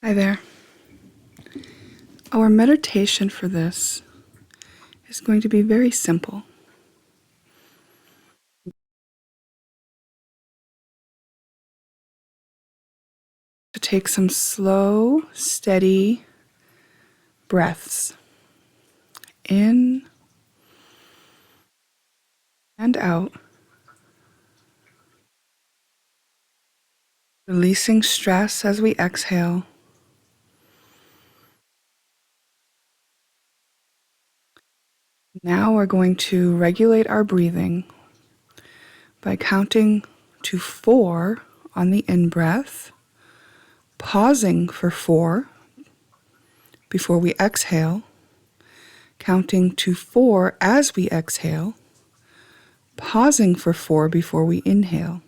Hi there. Our meditation for this is going to be very simple. To take some slow, steady breaths in and out, releasing stress as we exhale. Now we're going to regulate our breathing by counting to 4 on the in-breath, pausing for 4 before we exhale, counting to 4 as we exhale, pausing for 4 before we inhale.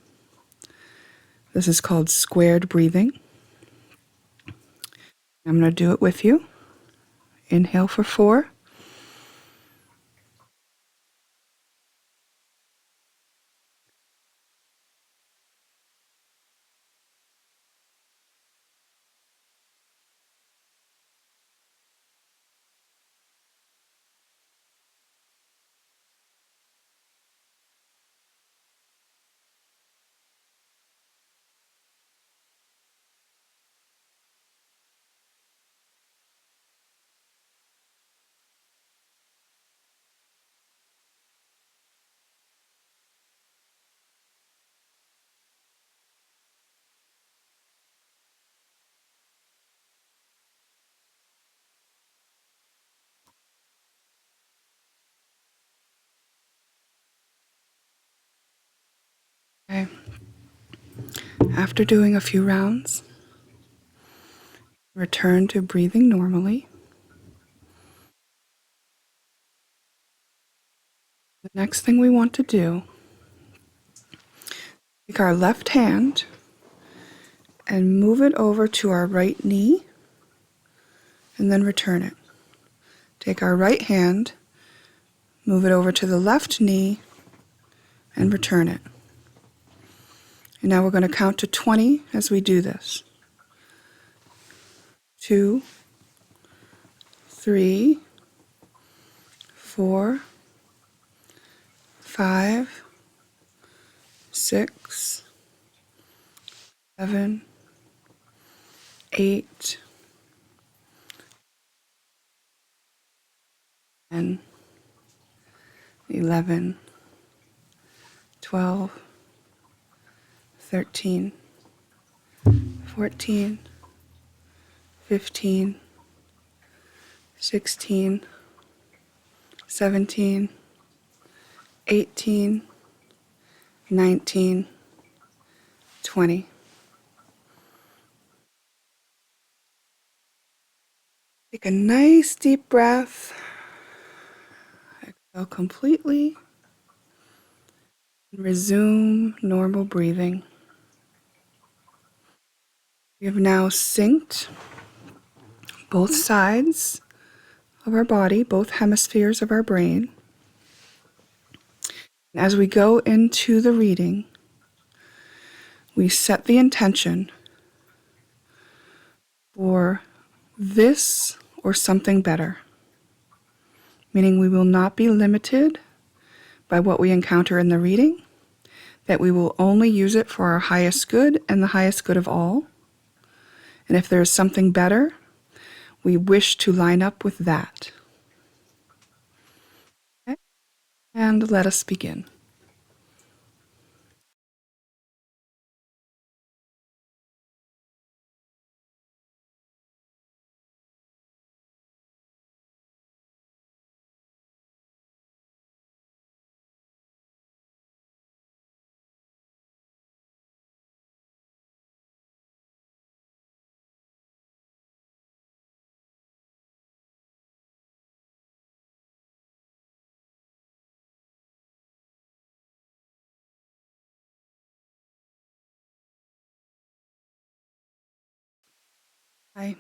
This is called squared breathing. I'm going to do it with you. Inhale for 4. Okay. After doing a few rounds, return to breathing normally. The next thing we want to do, take our left hand and move it over to our right knee and then return it. Take our right hand, move it over to the left knee and return it. And now we're going to count to 20 as we do this. 2, 3, 4, 5, 6, 7, 8, 10, 11, 12, 13, 14, 15, 16, 17, 18, 19, 20. Take a nice deep breath. Exhale completely. And resume normal breathing. We have now synced both sides of our body, both hemispheres of our brain. And as we go into the reading, we set the intention for this or something better, meaning we will not be limited by what we encounter in the reading, that we will only use it for our highest good and the highest good of all. And if there is something better, we wish to line up with that. Okay? And let us begin. Hi.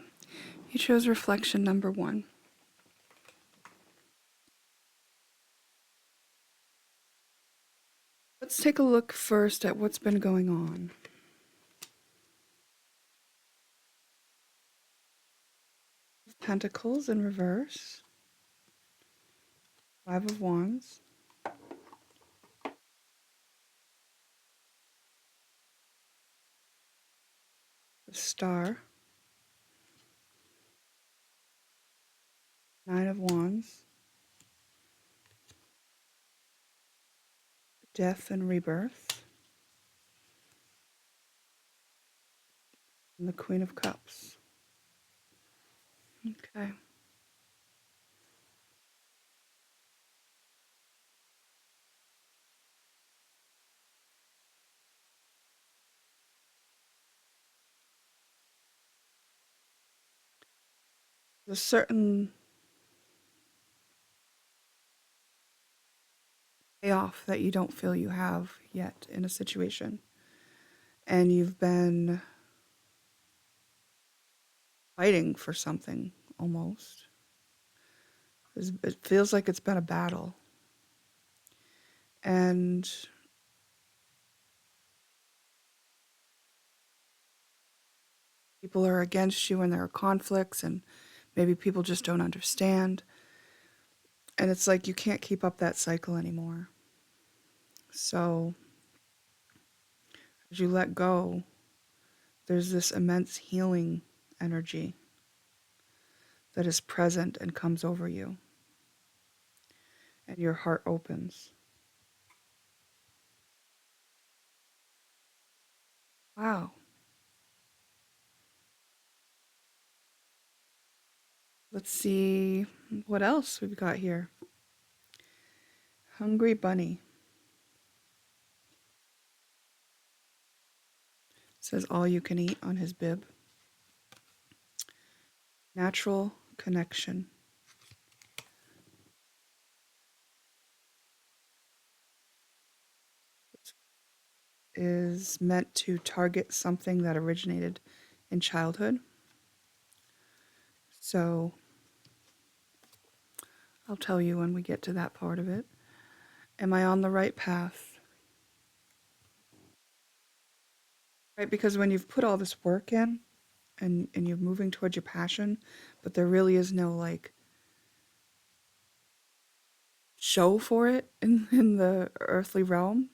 You chose reflection number 1. Let's take a look first at what's been going on. Pentacles in reverse. Five of Wands. The Star. Nine of Wands. Death and Rebirth. And the Queen of Cups. Okay. There's a certain payoff that you don't feel you have yet in a situation. And you've been fighting for something almost. It feels like it's been a battle. And people are against you and there are conflicts and maybe people just don't understand. And it's like you can't keep up that cycle anymore. So as you let go, there's this immense healing energy that is present and comes over you. And your heart opens. Wow. Let's see what else we've got here. Hungry Bunny. Says all you can eat on his bib. Natural connection. Is meant to target something that originated in childhood. So I'll tell you when we get to that part of it. Am I on the right path? Right, because when you've put all this work in and you're moving towards your passion, but there really is no like show for it in the earthly realm.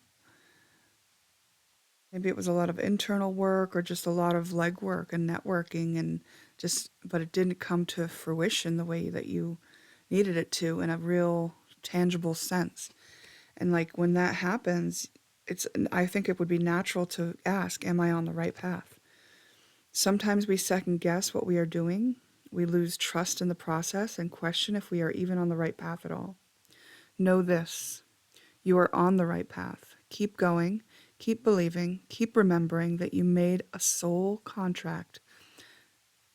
Maybe it was a lot of internal work or just a lot of legwork and networking and just, but it didn't come to fruition the way that you needed it to in a real tangible sense. And like when that happens, I think it would be natural to ask, am I on the right path? Sometimes we second guess what we are doing. We lose trust in the process and question if we are even on the right path at all. Know this, you are on the right path. Keep going, keep believing, keep remembering that you made a soul contract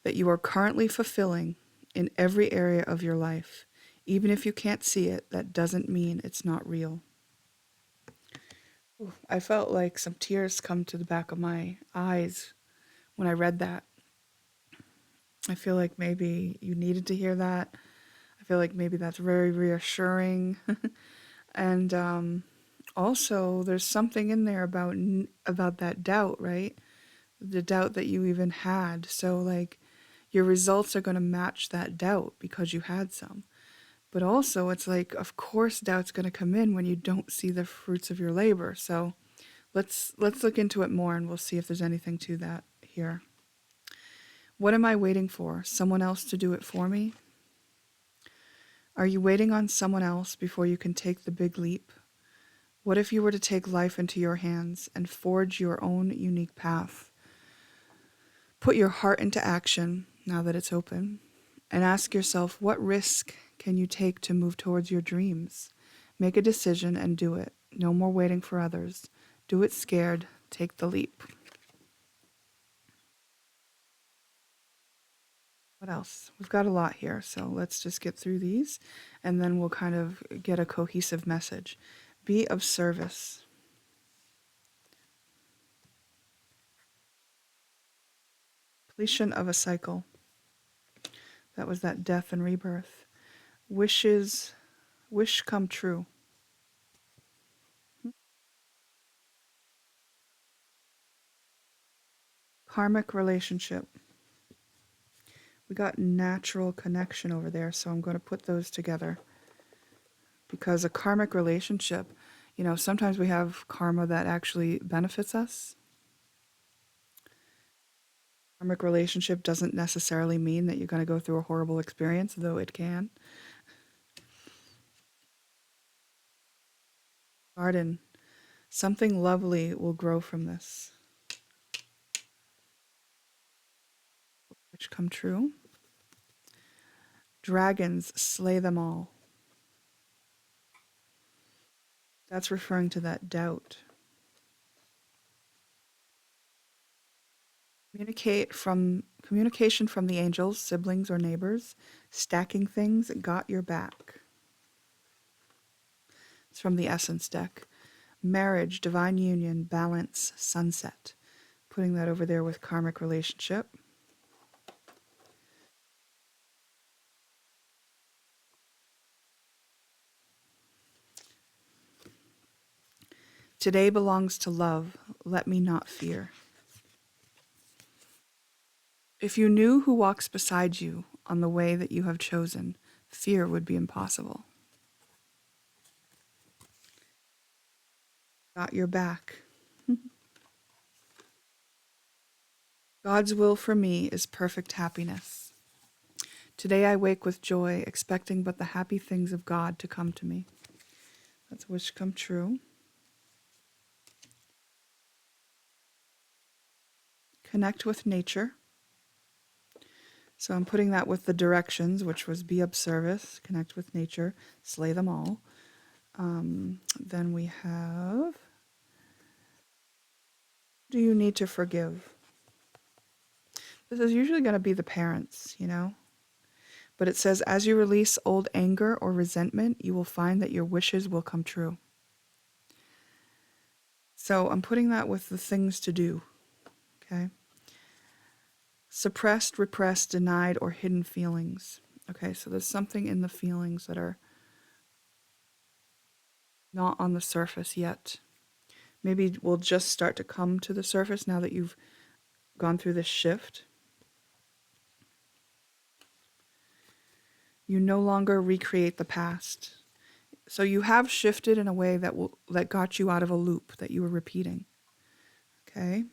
that you are currently fulfilling in every area of your life. Even if you can't see it, that doesn't mean it's not real. I felt like some tears come to the back of my eyes when I read that. I feel like maybe you needed to hear that. I feel like maybe that's very reassuring. And also, there's something in there about that doubt, right? The doubt that you even had. So, like, your results are going to match that doubt because you had some. But also, it's like, of course, doubt's going to come in when you don't see the fruits of your labor. So, let's look into it more, and we'll see if there's anything to that here. What am I waiting for? Someone else to do it for me? Are you waiting on someone else before you can take the big leap? What if you were to take life into your hands and forge your own unique path? Put your heart into action now that it's open, and ask yourself, what risk can you take to move towards your dreams? Make a decision and do it. No more waiting for others. Do it scared. Take the leap. What else? We've got a lot here, so let's just get through these, and then we'll kind of get a cohesive message. Be of service. Completion of a cycle. That was that death and rebirth. Wish come true. Karmic relationship. We got natural connection over there, so I'm going to put those together. Because a karmic relationship, sometimes we have karma that actually benefits us. Karmic relationship doesn't necessarily mean that you're going to go through a horrible experience, though it can. Garden. Something lovely will grow from this. Which come true. Dragons, slay them all. That's referring to that doubt. Communication from the angels, siblings or neighbors. Stacking things, got your back. It's from the Essence deck. Marriage, divine union, balance, sunset. Putting that over there with karmic relationship. Today belongs to love. Let me not fear. If you knew who walks beside you on the way that you have chosen, fear would be impossible. Got your back. God's will for me is perfect happiness. Today I wake with joy, expecting but the happy things of God to come to me. That's a wish come true. Connect with nature. So I'm putting that with the directions, which was be of service, connect with nature, slay them all. Then we have, do you need to forgive? This is usually going to be the parents, But it says, as you release old anger or resentment, you will find that your wishes will come true. So I'm putting that with the things to do, okay? Suppressed, repressed, denied, or hidden feelings. Okay, so there's something in the feelings that are not on the surface yet. Maybe will just start to come to the surface now that you've gone through this shift. You no longer recreate the past. So you have shifted in a way that got you out of a loop that you were repeating. Okay?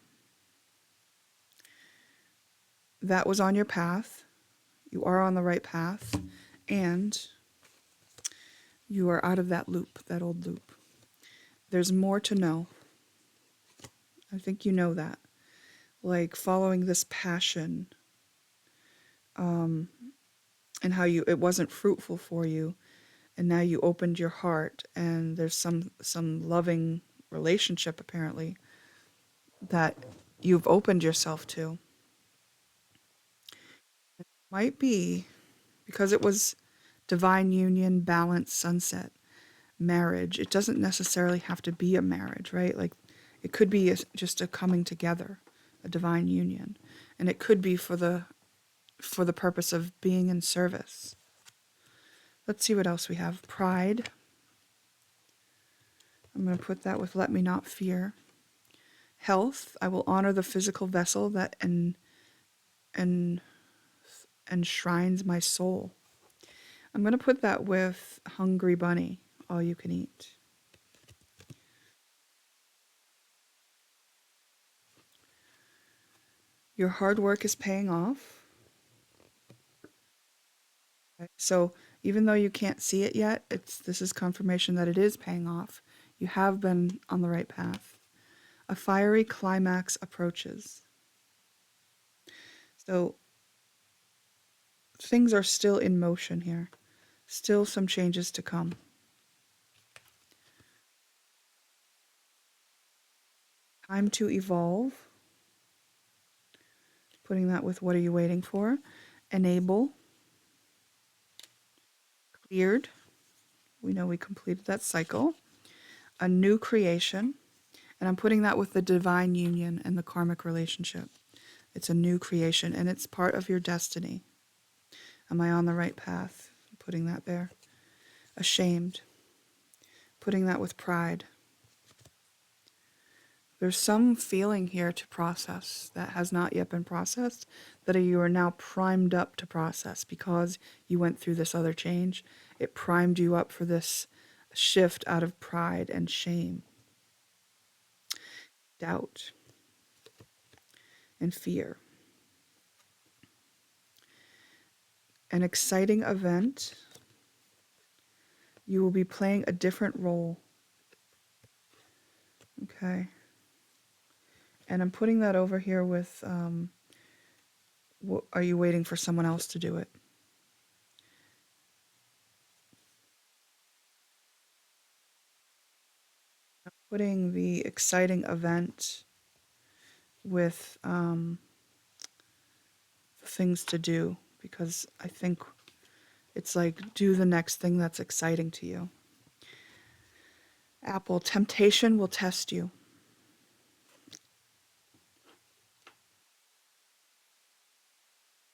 That was on your path. You are on the right path. And you are out of that loop, that old loop. There's more to know. I think you know that. Like following this passion, and how it wasn't fruitful for you, and now you opened your heart, and there's some loving relationship apparently that you've opened yourself to. It might be because it was divine union, balance, sunset, marriage. It doesn't necessarily have to be a marriage, right? Like it could be just a coming together, a divine union, and it could be for the purpose of being in service. Let's see what else we have. Pride. I'm going to put that with let me not fear. Health. I will honor the physical vessel that enshrines my soul. I'm going to put that with hungry bunny, all you can eat. Your hard work is paying off. Okay. So even though you can't see it yet, this is confirmation that it is paying off. You have been on the right path. A fiery climax approaches. So things are still in motion here. Still some changes to come. Time to evolve. Putting that with what are you waiting for? Enable. Cleared. We know we completed that cycle. A new creation. And I'm putting that with the divine union and the karmic relationship. It's a new creation and it's part of your destiny. Am I on the right path? Putting that there. Ashamed. Putting that with pride. There's some feeling here to process that has not yet been processed, that you are now primed up to process because you went through this other change. It primed you up for this shift out of pride and shame, doubt, and fear. An exciting event. You will be playing a different role. Okay. And I'm putting that over here with, are you waiting for someone else to do it? I'm putting the exciting event with things to do, because I think it's like, do the next thing that's exciting to you. Apple, temptation will test you.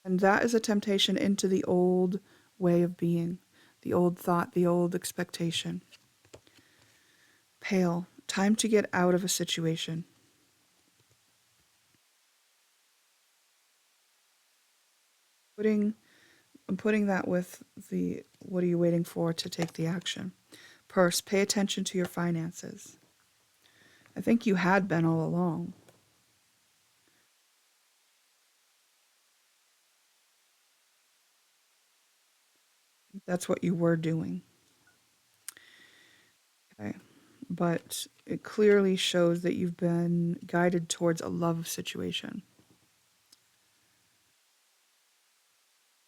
And that is a temptation into the old way of being, the old thought, the old expectation. Pale, time to get out of a situation. I'm putting that with the, what are you waiting for to take the action? Purse, pay attention to your finances. I think you had been all along. That's what you were doing. Okay. But it clearly shows that you've been guided towards a love situation.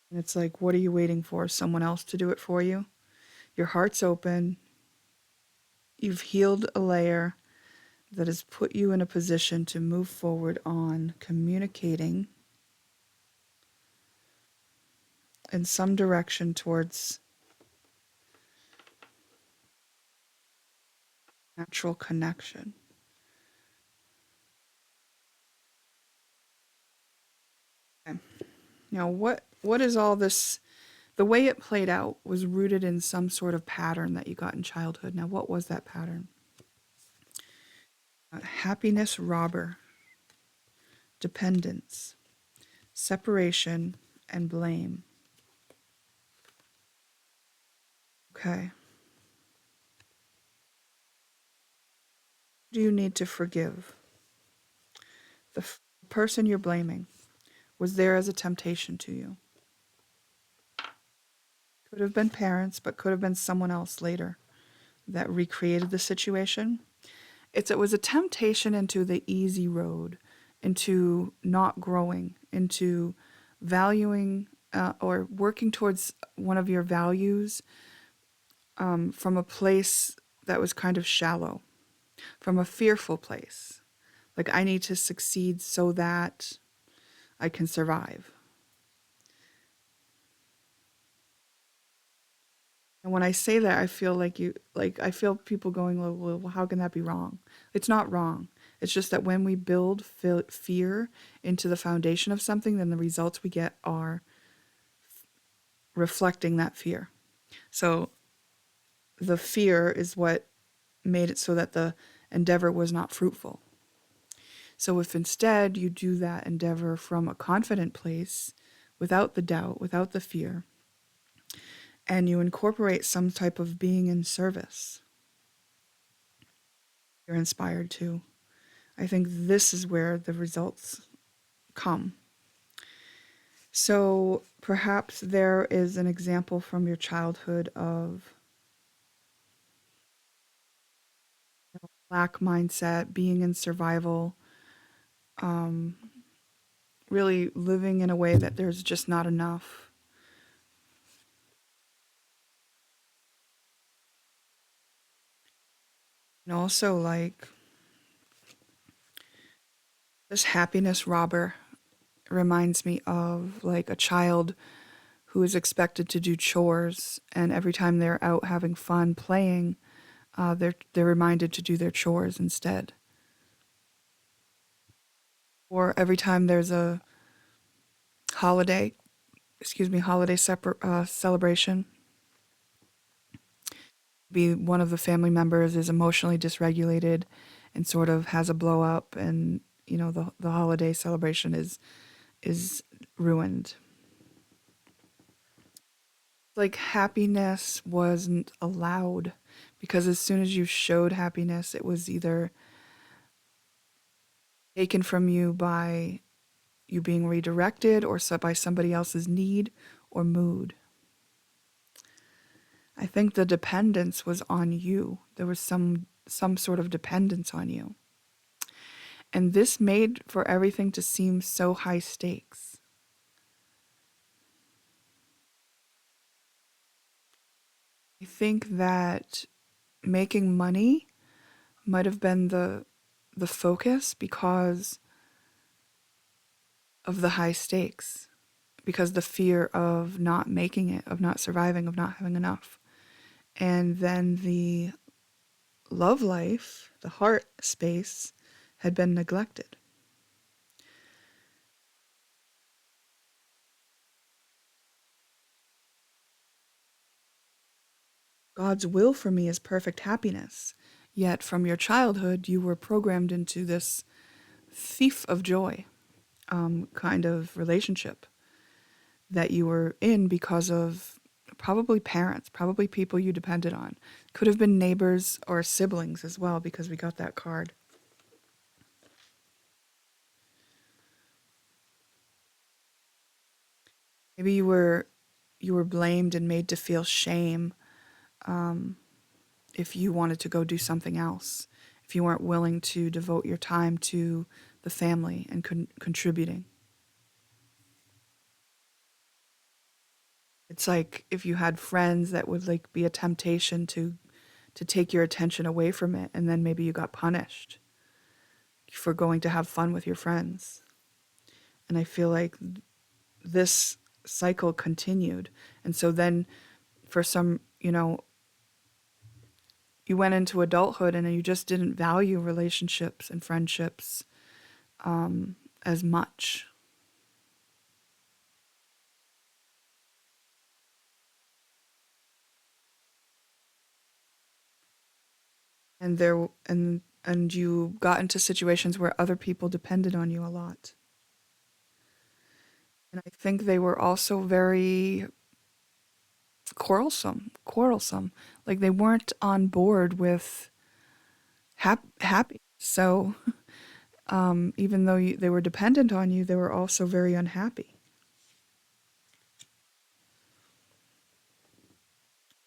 And it's like, what are you waiting for? Someone else to do it for you? Your heart's open. You've healed a layer that has put you in a position to move forward on communicating in some direction towards natural connection. Okay. Now, what is all this? The way it played out was rooted in some sort of pattern that you got in childhood. Now, what was that pattern? Happiness robber, dependence, separation, and blame. Okay. Do you need to forgive? The person you're blaming was there as a temptation to you. Could have been parents, but could have been someone else later that recreated the situation. It was a temptation into the easy road, into not growing, into valuing or working towards one of your values from a place that was kind of shallow, from a fearful place. Like, I need to succeed so that I can survive. And when I say that, I feel I feel people going, well, how can that be wrong? It's not wrong. It's just that when we build fear into the foundation of something, then the results we get are reflecting that fear. So the fear is what made it so that the endeavor was not fruitful. So if instead you do that endeavor from a confident place, without the doubt, without the fear, and you incorporate some type of being in service, you're inspired to. I think this is where the results come. So perhaps there is an example from your childhood of lack mindset, being in survival, really living in a way that there's just not enough. And also, like, this happiness robber reminds me of like a child who is expected to do chores, and every time they're out having fun playing, they're reminded to do their chores instead. Or every time there's a holiday, celebration, be one of the family members is emotionally dysregulated and sort of has a blow up, and the holiday celebration is ruined. Like happiness wasn't allowed, because as soon as you showed happiness, it was either taken from you by you being redirected, or by somebody else's need or mood. I think the dependence was on you. There was some sort of dependence on you. And this made for everything to seem so high stakes. I think that making money might have been the focus because of the high stakes, because the fear of not making it, of not surviving, of not having enough. And then the love life, the heart space, had been neglected. God's will for me is perfect happiness. Yet from your childhood, you were programmed into this thief of joy kind of relationship that you were in because of probably parents, probably people you depended on. Could have been neighbors or siblings as well, because we got that card. Maybe you were blamed and made to feel shame if you wanted to go do something else, if you weren't willing to devote your time to the family and contributing. It's like if you had friends that would like be a temptation to take your attention away from it, and then maybe you got punished for going to have fun with your friends. And I feel like this cycle continued. And so then for some, you went into adulthood and you just didn't value relationships and friendships as much. And you got into situations where other people depended on you a lot. And I think they were also very quarrelsome. Like they weren't on board with happy. So even though they were dependent on you, they were also very unhappy.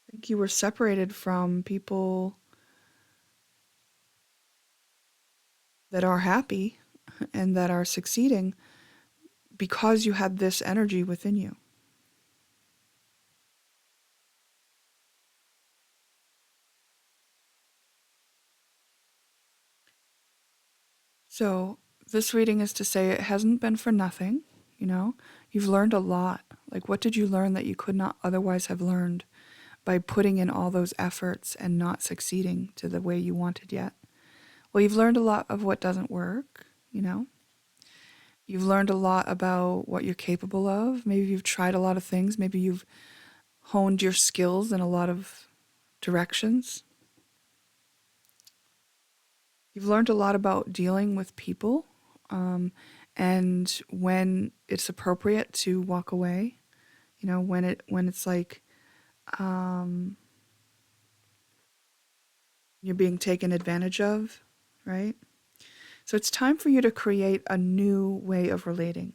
I think you were separated from people that are happy and that are succeeding because you had this energy within you. So this reading is to say it hasn't been for nothing, you know? You've learned a lot. Like what did you learn that you could not otherwise have learned by putting in all those efforts and not succeeding to the way you wanted yet? Well, you've learned a lot of what doesn't work, you know? You've learned a lot about what you're capable of. Maybe you've tried a lot of things. Maybe you've honed your skills in a lot of directions. You've learned a lot about dealing with people and when it's appropriate to walk away. When it's like you're being taken advantage of, right? So it's time for you to create a new way of relating.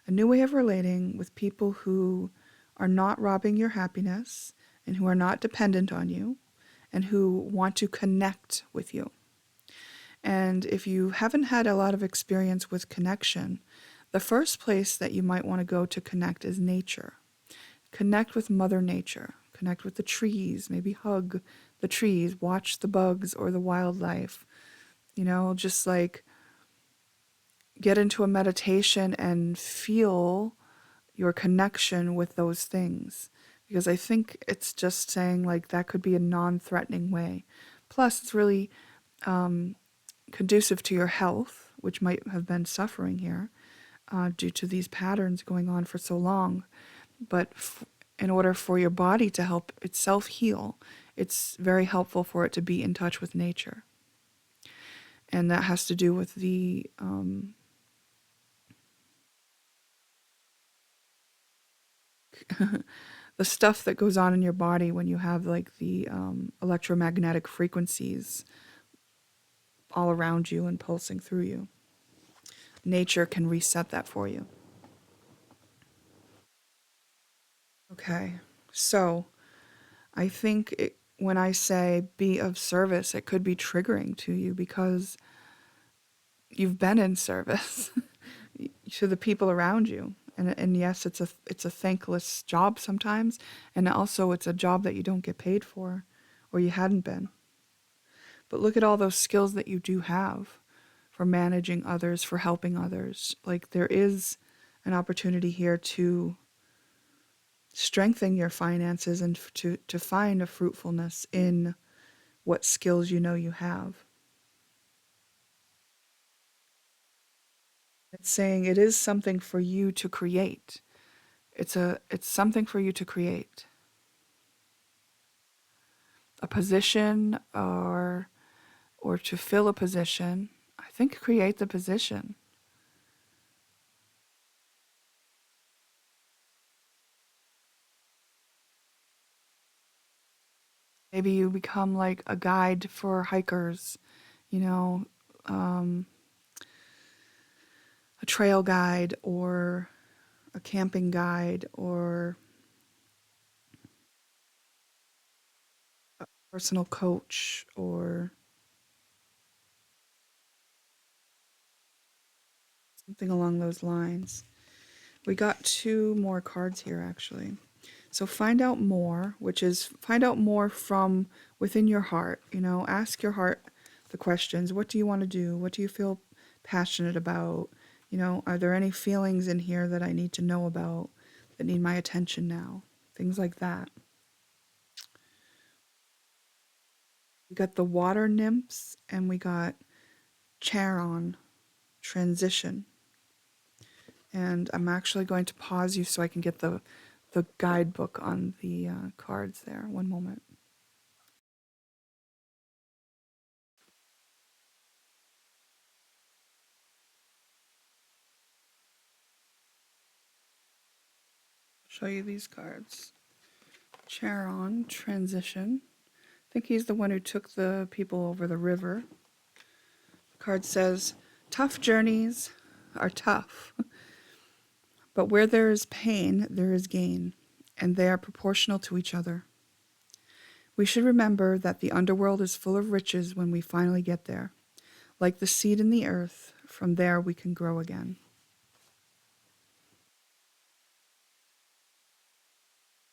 A new way of relating with people who are not robbing your happiness and who are not dependent on you and who want to connect with you. And if you haven't had a lot of experience with connection, the first place that you might want to go to connect is nature. Connect with Mother Nature. Connect with the trees. Maybe hug the trees. Watch the bugs or the wildlife. Just like get into a meditation and feel your connection with those things. Because I think it's just saying like that could be a non-threatening way. Plus, it's really conducive to your health, which might have been suffering here due to these patterns going on for so long. But in order for your body to help itself heal, it's very helpful for it to be in touch with nature. And that has to do with the the stuff that goes on in your body when you have like the electromagnetic frequencies all around you and pulsing through you. Nature can reset that for you. Okay, so I think when I say be of service, it could be triggering to you because you've been in service to the people around you. And yes, it's a thankless job sometimes, and also it's a job that you don't get paid for, or you hadn't been. But look at all those skills that you do have for managing others, for helping others. Like there is an opportunity here to strengthen your finances and to find a fruitfulness in what skills you know you have. It's saying it is something for you to create. It's something for you to create. A position or to fill a position. I think create the position. Maybe you become like a guide for hikers, you know, um, a trail guide or a camping guide or a personal coach or something along those lines. We got two more cards here actually. So find out more, which is find out more from within your heart. You know, ask your heart the questions. What do you want to do? What do you feel passionate about? You know, are there any feelings in here that I need to know about that need my attention now? Things like that. We got the water nymphs and we got Charon, transition. And I'm actually going to pause you so I can get the guidebook on the cards there. One moment. Show you these cards. Charon, transition. I think he's the one who took the people over the river. The card says, tough journeys are tough, but where there is pain, there is gain, and they are proportional to each other. We should remember that the underworld is full of riches when we finally get there. Like the seed in the earth, from there we can grow again.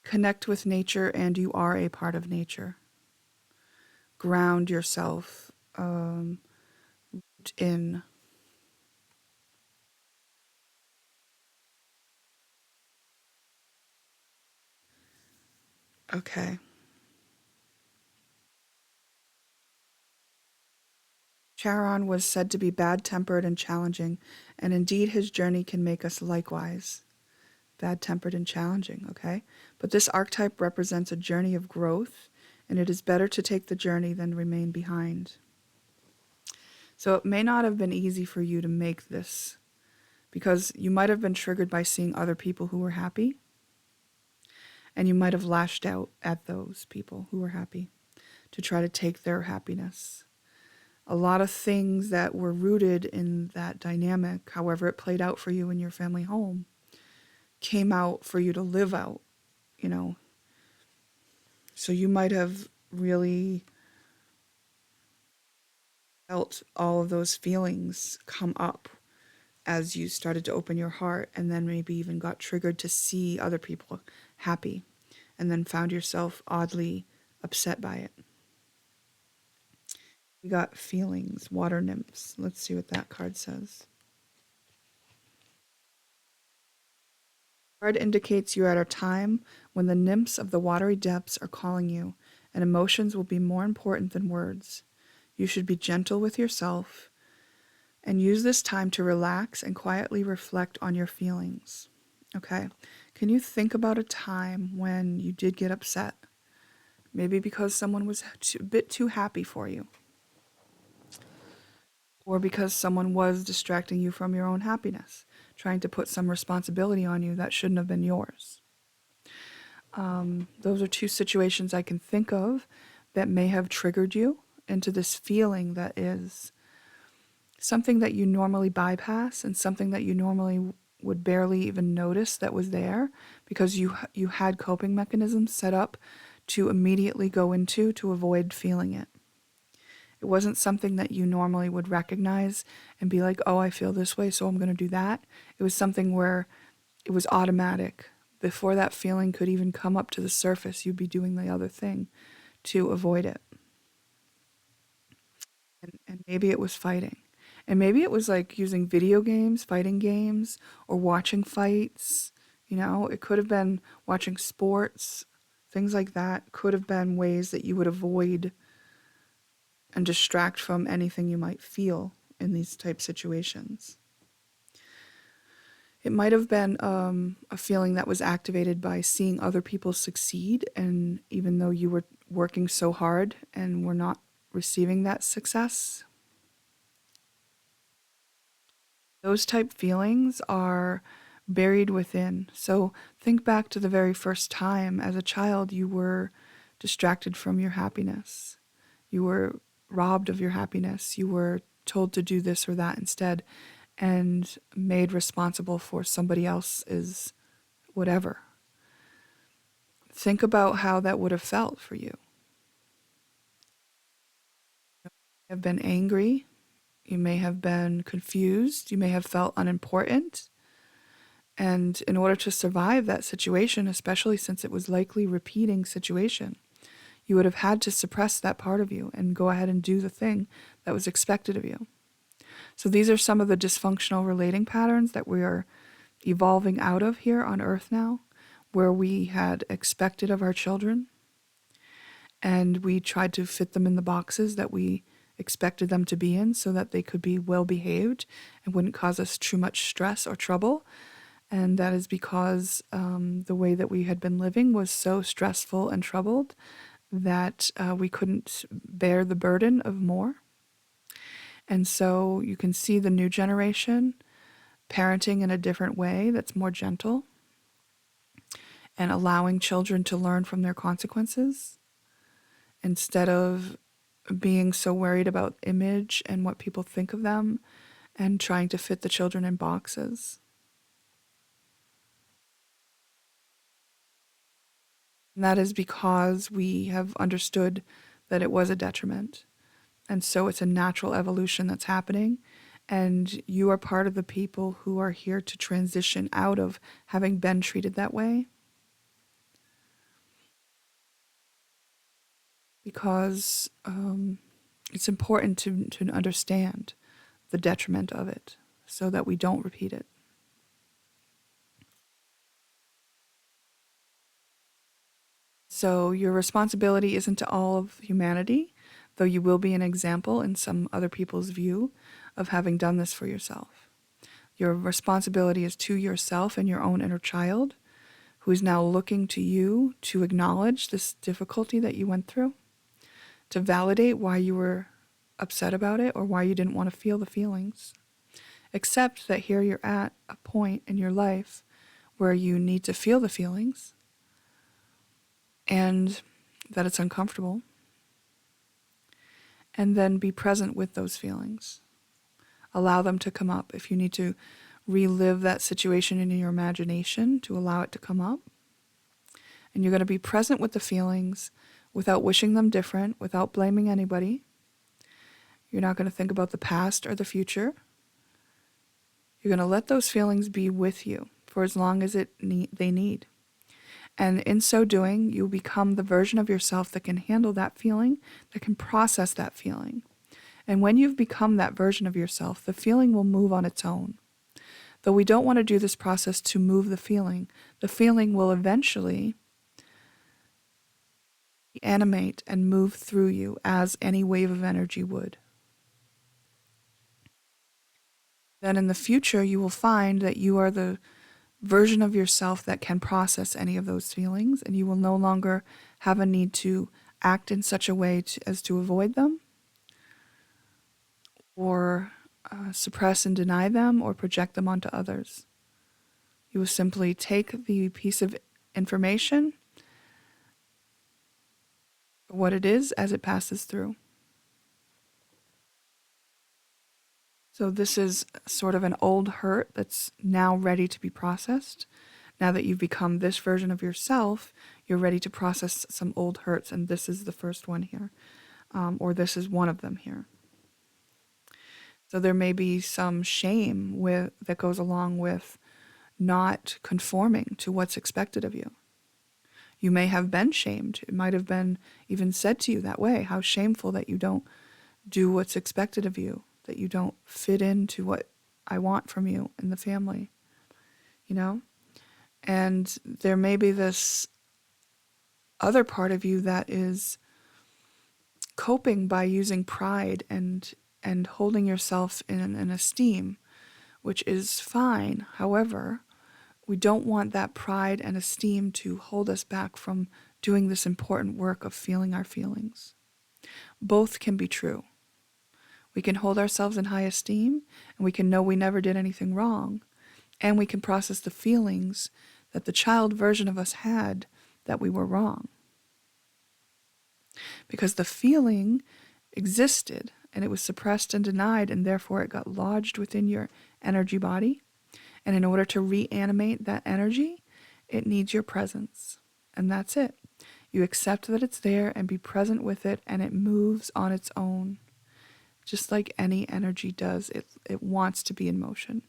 Connect with nature, and you are a part of nature. Ground yourself in. Okay. Charon was said to be bad-tempered and challenging, and indeed his journey can make us likewise. Bad-tempered and challenging, okay? But this archetype represents a journey of growth, and it is better to take the journey than remain behind. So it may not have been easy for you to make this, because you might have been triggered by seeing other people who were happy, and you might have lashed out at those people who were happy to try to take their happiness. A lot of things that were rooted in that dynamic, however it played out for you in your family home, came out for you to live out, you know. So you might have really felt all of those feelings come up as you started to open your heart, and then maybe even got triggered to see other people happy, and then found yourself oddly upset by it. We got feelings, water nymphs. Let's see what that card says. The card indicates you are at a time when the nymphs of the watery depths are calling you, and emotions will be more important than words. You should be gentle with yourself and use this time to relax and quietly reflect on your feelings. Okay? Can you think about a time when you did get upset? Maybe because someone was a bit too happy for you. or because someone was distracting you from your own happiness, trying to put some responsibility on you that shouldn't have been yours. Those are two situations I can think of that may have triggered you into this feeling that is something that you normally bypass and something that you normally would barely even notice that was there because you had coping mechanisms set up to immediately go into to avoid feeling it. It wasn't something that you normally would recognize and be like, oh, I feel this way, so I'm going to do that. It was something where it was automatic. Before that feeling could even come up to the surface, you'd be doing the other thing to avoid it. And maybe it was fighting. And maybe it was like using video games, fighting games, or watching fights. It could have been watching sports. Things like that could have been ways that you would avoid and distract from anything you might feel in these type situations. It might have been a feeling that was activated by seeing other people succeed, and even though you were working so hard and were not receiving that success, those type feelings are buried within. So think back to the very first time as a child you were distracted from your happiness. You were robbed of your happiness. You were told to do this or that instead and made responsible for somebody else's whatever. Think about how that would have felt for you. You may have been angry. You may have been confused. You may have felt unimportant. And in order to survive that situation, especially since it was likely repeating situation, you would have had to suppress that part of you and go ahead and do the thing that was expected of you. So these are some of the dysfunctional relating patterns that we are evolving out of here on Earth now, where we had expected of our children and we tried to fit them in the boxes that we expected them to be in so that they could be well behaved and wouldn't cause us too much stress or trouble. And that is because the way that we had been living was so stressful and troubled that we couldn't bear the burden of more. And so you can see the new generation parenting in a different way that's more gentle and allowing children to learn from their consequences instead of being so worried about image and what people think of them and trying to fit the children in boxes. And that is because we have understood that it was a detriment. And so it's a natural evolution that's happening. And you are part of the people who are here to transition out of having been treated that way. Because it's important to understand the detriment of it so that we don't repeat it. So your responsibility isn't to all of humanity, though you will be an example in some other people's view of having done this for yourself. Your responsibility is to yourself and your own inner child, who is now looking to you to acknowledge this difficulty that you went through, to validate why you were upset about it or why you didn't want to feel the feelings. Accept that here you're at a point in your life where you need to feel the feelings and that it's uncomfortable. And then be present with those feelings. Allow them to come up. If you need to relive that situation in your imagination, to allow it to come up. And you're going to be present with the feelings without wishing them different, without blaming anybody. You're not going to think about the past or the future. You're going to let those feelings be with you for as long as they need. And in so doing, you'll become the version of yourself that can handle that feeling, that can process that feeling. And when you've become that version of yourself, the feeling will move on its own. Though we don't want to do this process to move the feeling will eventually animate and move through you as any wave of energy would. Then in the future, you will find that you are the version of yourself that can process any of those feelings, and you will no longer have a need to act in such a way as to avoid them or suppress and deny them or project them onto others. You will simply take the piece of information, what it is, as it passes through. So this is sort of an old hurt that's now ready to be processed. Now that you've become this version of yourself, you're ready to process some old hurts, and this is the first one here, or this is one of them here. So there may be some shame that goes along with not conforming to what's expected of you. You may have been shamed. It might have been even said to you that way, how shameful that you don't do what's expected of you, that you don't fit into what I want from you in the family, you know? And there may be this other part of you that is coping by using pride and holding yourself in esteem, which is fine. However, we don't want that pride and esteem to hold us back from doing this important work of feeling our feelings. Both can be true. We can hold ourselves in high esteem, and we can know we never did anything wrong, and we can process the feelings that the child version of us had that we were wrong. Because the feeling existed, and it was suppressed and denied, and therefore it got lodged within your energy body. And in order to reanimate that energy, it needs your presence. And that's it. You accept that it's there and be present with it, and it moves on its own. Just like any energy does, it wants to be in motion.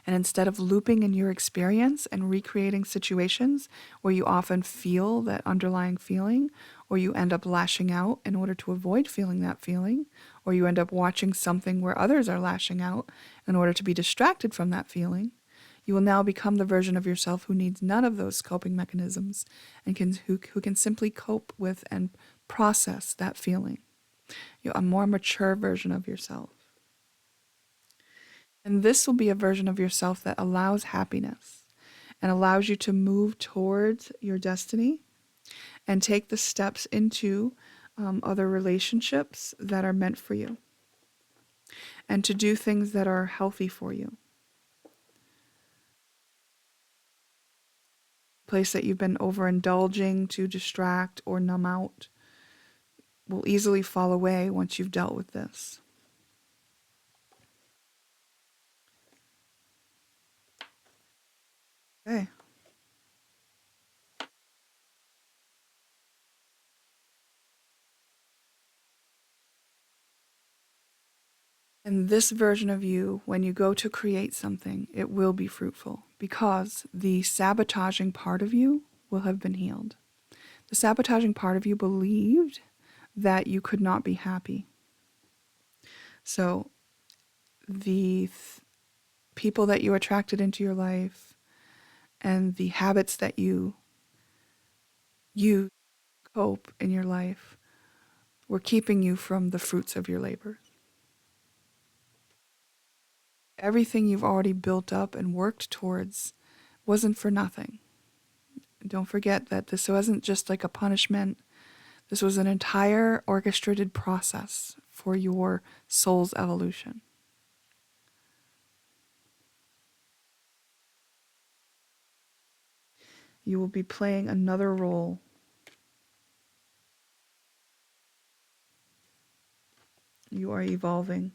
And instead of looping in your experience and recreating situations where you often feel that underlying feeling, or you end up lashing out in order to avoid feeling that feeling, or you end up watching something where others are lashing out in order to be distracted from that feeling, you will now become the version of yourself who needs none of those coping mechanisms and who can simply cope with and process that feeling. You're a more mature version of yourself. And this will be a version of yourself that allows happiness and allows you to move towards your destiny and take the steps into other relationships that are meant for you and to do things that are healthy for you. Place that you've been overindulging to distract or numb out will easily fall away once you've dealt with this. Okay. And this version of you, when you go to create something, it will be fruitful because the sabotaging part of you will have been healed. The sabotaging part of you believed that you could not be happy. So the people that you attracted into your life and the habits that you cope in your life were keeping you from the fruits of your labor. Everything you've already built up and worked towards wasn't for nothing. Don't forget that this wasn't just like a punishment. This was an entire orchestrated process for your soul's evolution. You will be playing another role. You are evolving.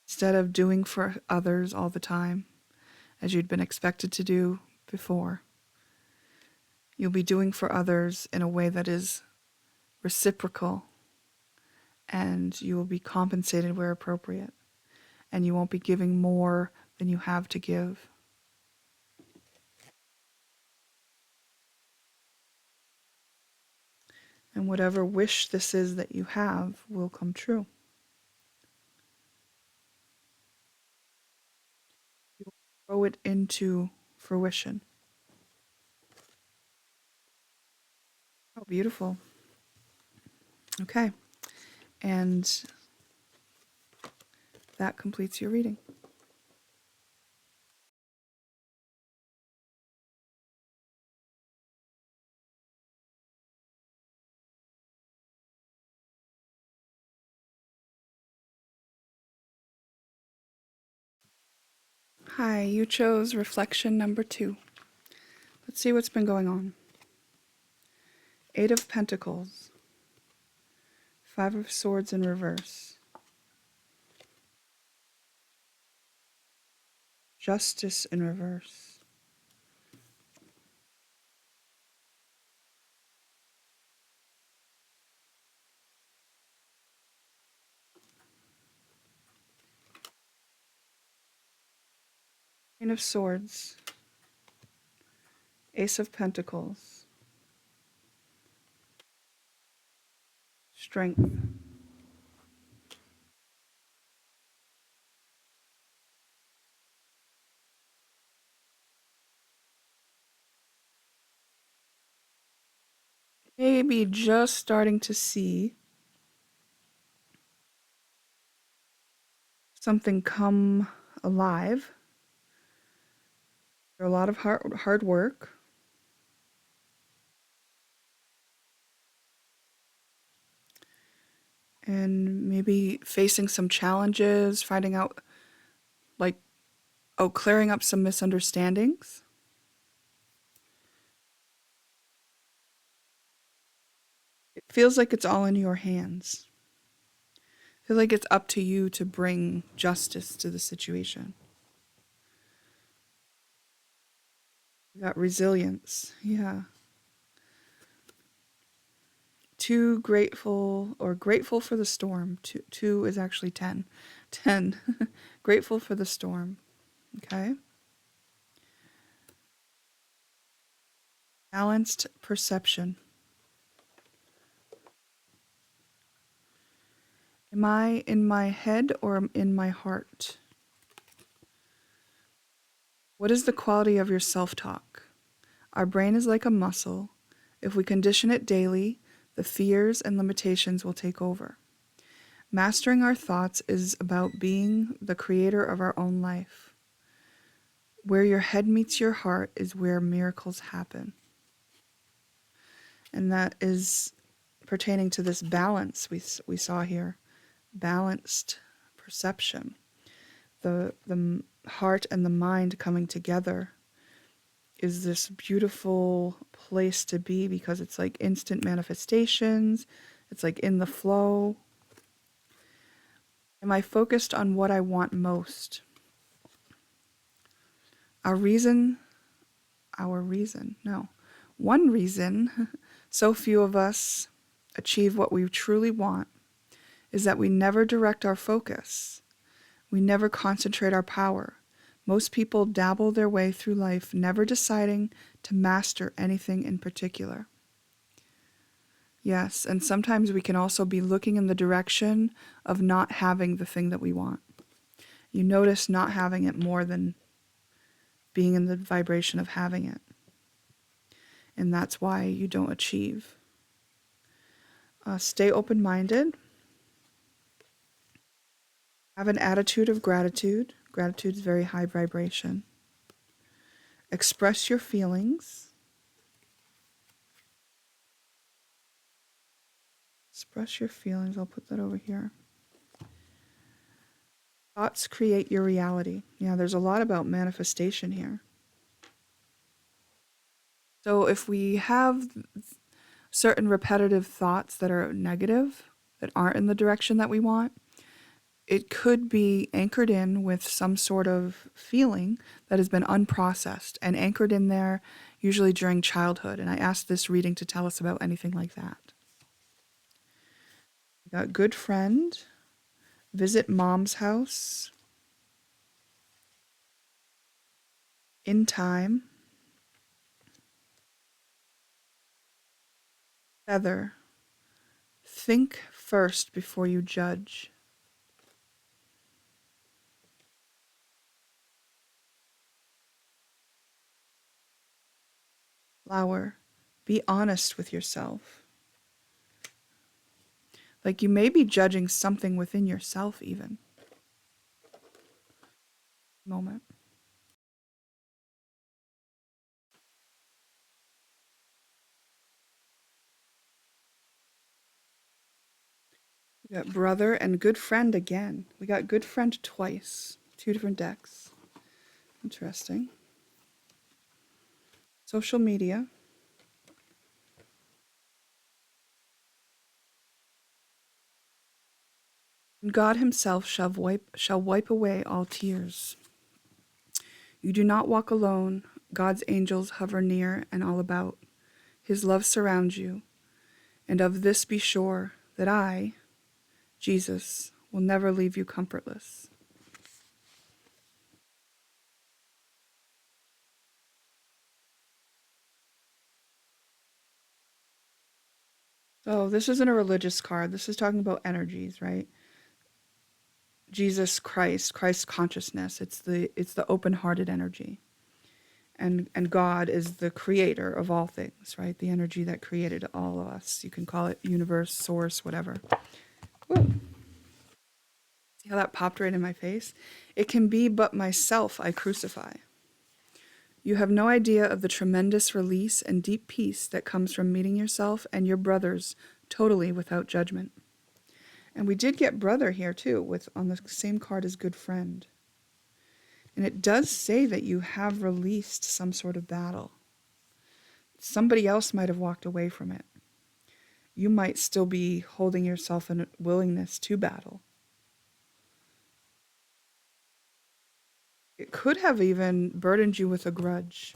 Instead of doing for others all the time, as you'd been expected to do before, you'll be doing for others in a way that is reciprocal, and you will be compensated where appropriate, and you won't be giving more than you have to give. And whatever wish this is that you have will come true. You will grow it into fruition. Oh, beautiful. Okay. And that completes your reading. Hi, you chose reflection number 2. Let's see what's been going on. 8 of Pentacles. 5 of Swords in reverse. Justice in reverse. Queen of Swords. Ace of Pentacles. Strength. Maybe just starting to see something come alive. There's a lot of hard work. And maybe facing some challenges, finding out, clearing up some misunderstandings. It feels like it's all in your hands. I feel like it's up to you to bring justice to the situation. You got resilience. Yeah. Grateful for the storm. Two is actually 10. 10. Grateful for the storm. Okay. Balanced perception. Am I in my head or in my heart? What is the quality of your self-talk? Our brain is like a muscle. If we condition it daily, the fears and limitations will take over. Mastering our thoughts is about being the creator of our own life. Where your head meets your heart is where miracles happen. And that is pertaining to this balance we saw here. Balanced perception. The heart and the mind coming together is this beautiful place to be because it's like instant manifestations. It's like in the flow. Am I focused on what I want most? One reason so few of us achieve what we truly want is that we never direct our focus. We never concentrate our power. Most people dabble their way through life, never deciding to master anything in particular. Yes, and sometimes we can also be looking in the direction of not having the thing that we want. You notice not having it more than being in the vibration of having it. And that's why you don't achieve. Stay open-minded. Have an attitude of gratitude. Gratitude is very high vibration. Express your feelings. Express your feelings. I'll put that over here. Thoughts create your reality. Yeah, there's a lot about manifestation here. So if we have certain repetitive thoughts that are negative, that aren't in the direction that we want, it could be anchored in with some sort of feeling that has been unprocessed and anchored in there usually during childhood. And I asked this reading to tell us about anything like that. We got good friend, visit mom's house, in time, feather, think first before you judge, flower, be honest with yourself. Like you may be judging something within yourself even. Moment. We got brother and good friend again. We got good friend twice. 2 different decks. Interesting. Social media. God himself shall wipe away all tears. You do not walk alone. God's angels hover near and all about. His love surrounds you. And of this be sure, that I, Jesus, will never leave you comfortless. So this isn't a religious card. This is talking about energies, right? Jesus Christ, Christ consciousness. It's the open-hearted energy. And God is the creator of all things, right? The energy that created all of us. You can call it universe, source, whatever. Woo. See how that popped right in my face? It can be but myself I crucify. You have no idea of the tremendous release and deep peace that comes from meeting yourself and your brothers totally without judgment. And we did get brother here too, with on the same card as good friend. And it does say that you have released some sort of battle. Somebody else might have walked away from it. You might still be holding yourself in a willingness to battle. It could have even burdened you with a grudge.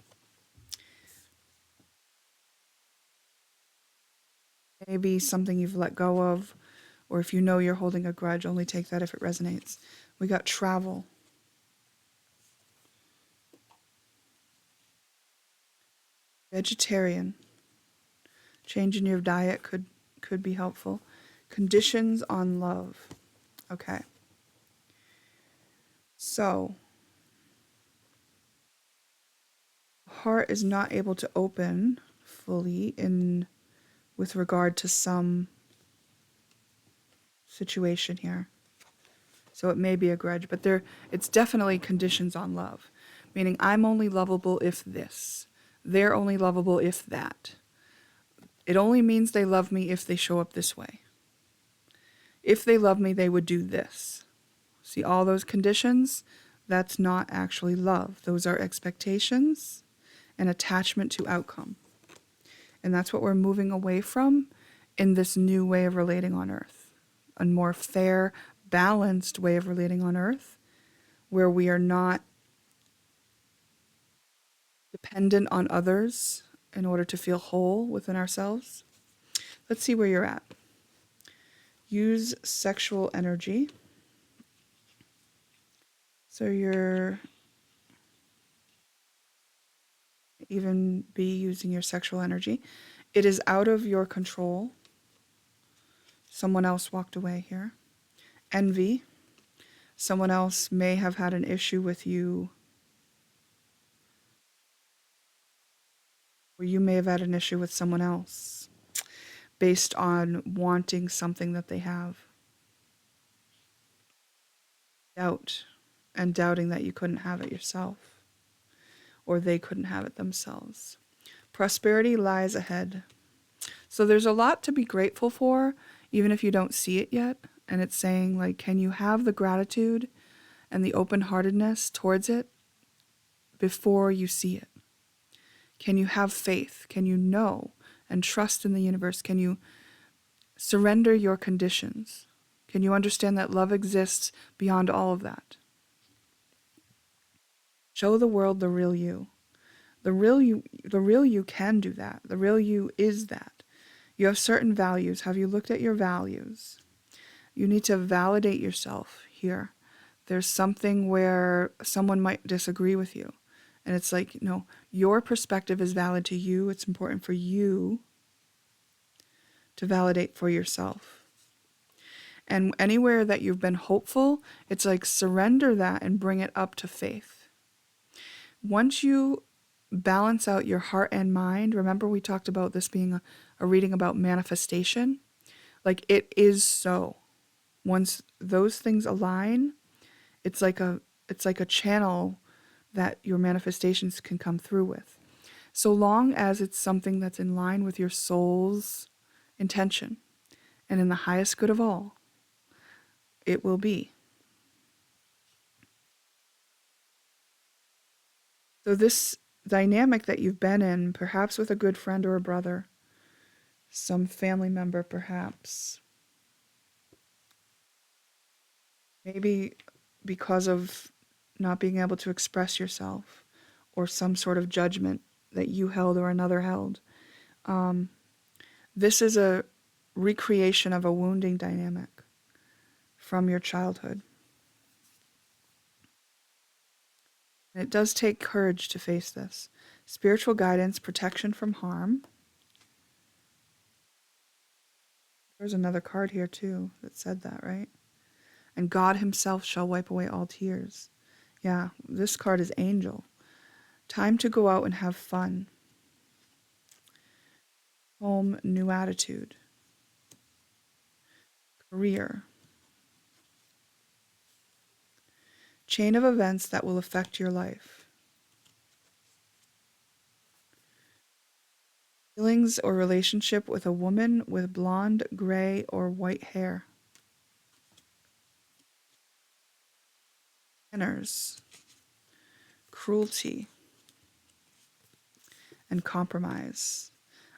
Maybe something you've let go of, or if you know you're holding a grudge, only take that if it resonates. We got travel. Vegetarian. Changing your diet could be helpful. Conditions on love. Okay. So, heart is not able to open fully in with regard to some situation here. So it may be a grudge, but it's definitely conditions on love. Meaning I'm only lovable if this. They're only lovable if that. It only means they love me if they show up this way. If they love me, they would do this. See all those conditions? That's not actually love. Those are expectations and attachment to outcome. And that's what we're moving away from in this new way of relating on earth. A more fair, balanced way of relating on earth, where we are not dependent on others in order to feel whole within ourselves. Let's see where you're at. Use sexual energy. So you're even be using your sexual energy. It is out of your control. Someone else walked away here. Envy. Someone else may have had an issue with you, or you may have had an issue with someone else based on wanting something that they have. Doubt, and doubting that you couldn't have it yourself, or they couldn't have it themselves. Prosperity lies ahead. So there's a lot to be grateful for, even if you don't see it yet. And it's saying, like, can you have the gratitude and the open-heartedness towards it before you see it? Can you have faith? Can you know and trust in the universe? Can you surrender your conditions? Can you understand that love exists beyond all of that? Show the world the real you. The real you can do that. The real you is that. You have certain values. Have you looked at your values? You need to validate yourself here. There's something where someone might disagree with you. And it's like, no, your perspective is valid to you. It's important for you to validate for yourself. And anywhere that you've been hopeful, it's like surrender that and bring it up to faith. Once you balance out your heart and mind, remember we talked about this being a reading about manifestation? Like it is so. Once those things align, it's like a channel that your manifestations can come through with. So long as it's something that's in line with your soul's intention and in the highest good of all, it will be. So this dynamic that you've been in, perhaps with a good friend or a brother, some family member perhaps, maybe because of not being able to express yourself or some sort of judgment that you held or another held. This is a recreation of a wounding dynamic from your childhood. And it does take courage to face this. Spiritual guidance, protection from harm. There's another card here too that said that, right? And God himself shall wipe away all tears. Yeah, this card is angel. Time to go out and have fun. Home, new attitude. Career. Chain of events that will affect your life. Feelings or relationship with a woman with blonde, gray, or white hair. Manners. Cruelty. And compromise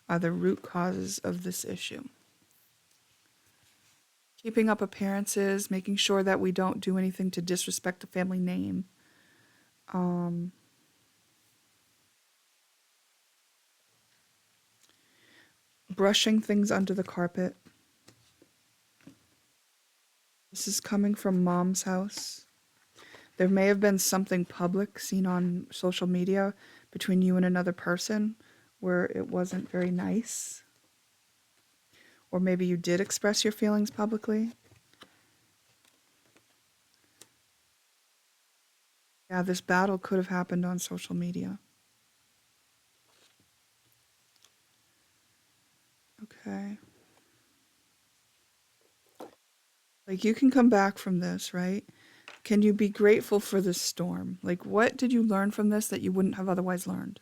are the root causes of this issue. Keeping up appearances, making sure that we don't do anything to disrespect the family name. Brushing things under the carpet. This is coming from mom's house. There may have been something public seen on social media between you and another person where it wasn't very nice. Or maybe you did express your feelings publicly. Yeah, this battle could have happened on social media. Okay. Like, you can come back from this, right? Can you be grateful for this storm? Like, what did you learn from this that you wouldn't have otherwise learned?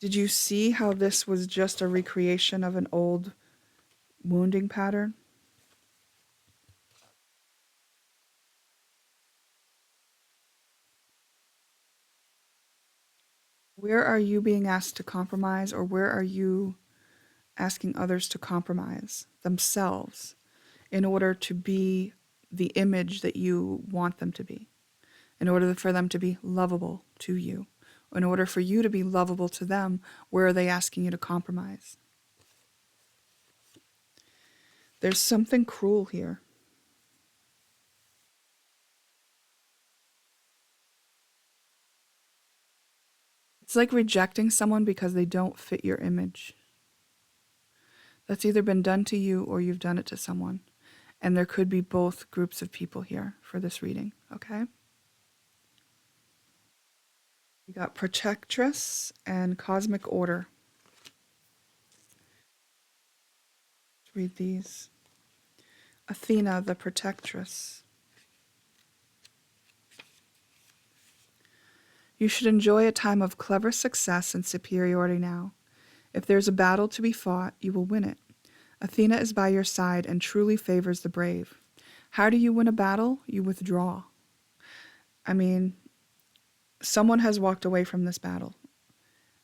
Did you see how this was just a recreation of an old wounding pattern? Where are you being asked to compromise, or where are you asking others to compromise themselves in order to be the image that you want them to be, in order for them to be lovable to you, in order for you to be lovable to them? Where are they asking you to compromise? There's something cruel here. It's like rejecting someone because they don't fit your image. That's either been done to you or you've done it to someone. And there could be both groups of people here for this reading, okay? We got Protectress and Cosmic Order. Let's read these. Athena, the Protectress. You should enjoy a time of clever success and superiority now. If there's a battle to be fought, you will win it. Athena is by your side and truly favors the brave. How do you win a battle? You withdraw. I mean, someone has walked away from this battle.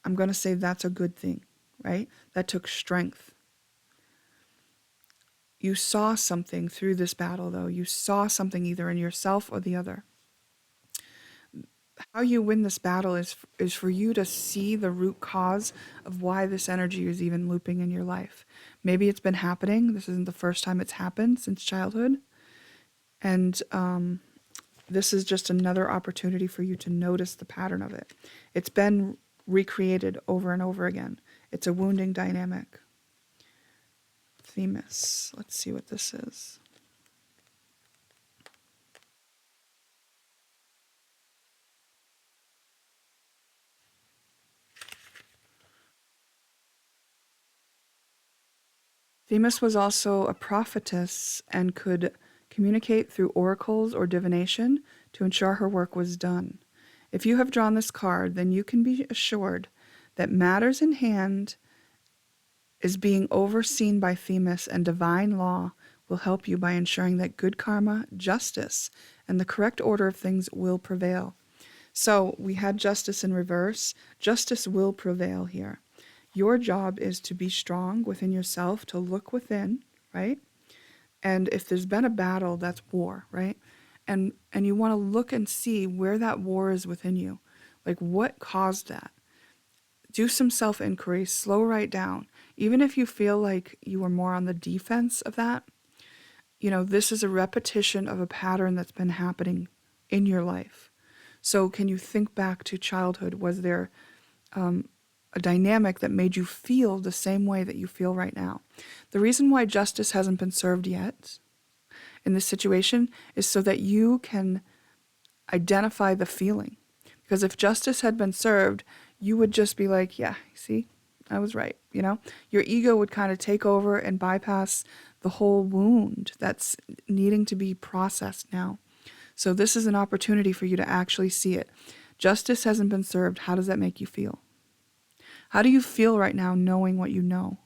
I'm going to say that's a good thing, right? That took strength. You saw something through this battle, though. You saw something either in yourself or the other. How you win this battle is for you to see the root cause of why this energy is even looping in your life. Maybe it's been happening. This isn't the first time it's happened since childhood. And this is just another opportunity for you to notice the pattern of it. It's been recreated over and over again. It's a wounding dynamic. Themis. Let's see what this is. Themis was also a prophetess and could communicate through oracles or divination to ensure her work was done. If you have drawn this card, then you can be assured that matters in hand is being overseen by Themis, and divine law will help you by ensuring that good karma, justice, and the correct order of things will prevail. So we had justice in reverse. Justice will prevail here. Your job is to be strong within yourself, to look within, right? And if there's been a battle, that's war, right? And you want to look and see where that war is within you. Like what caused that? Do some self-inquiry, slow right down. Even if you feel like you were more on the defense of that, this is a repetition of a pattern that's been happening in your life. So can you think back to childhood? Was there a dynamic that made you feel the same way that you feel right now? The reason why justice hasn't been served yet in this situation is so that you can identify the feeling. Because if justice had been served, you would just be like, yeah, see, I was right. Your ego would kind of take over and bypass the whole wound that's needing to be processed now. So this is an opportunity for you to actually see it. Justice hasn't been served. How does that make you feel? How do you feel right now knowing what you know?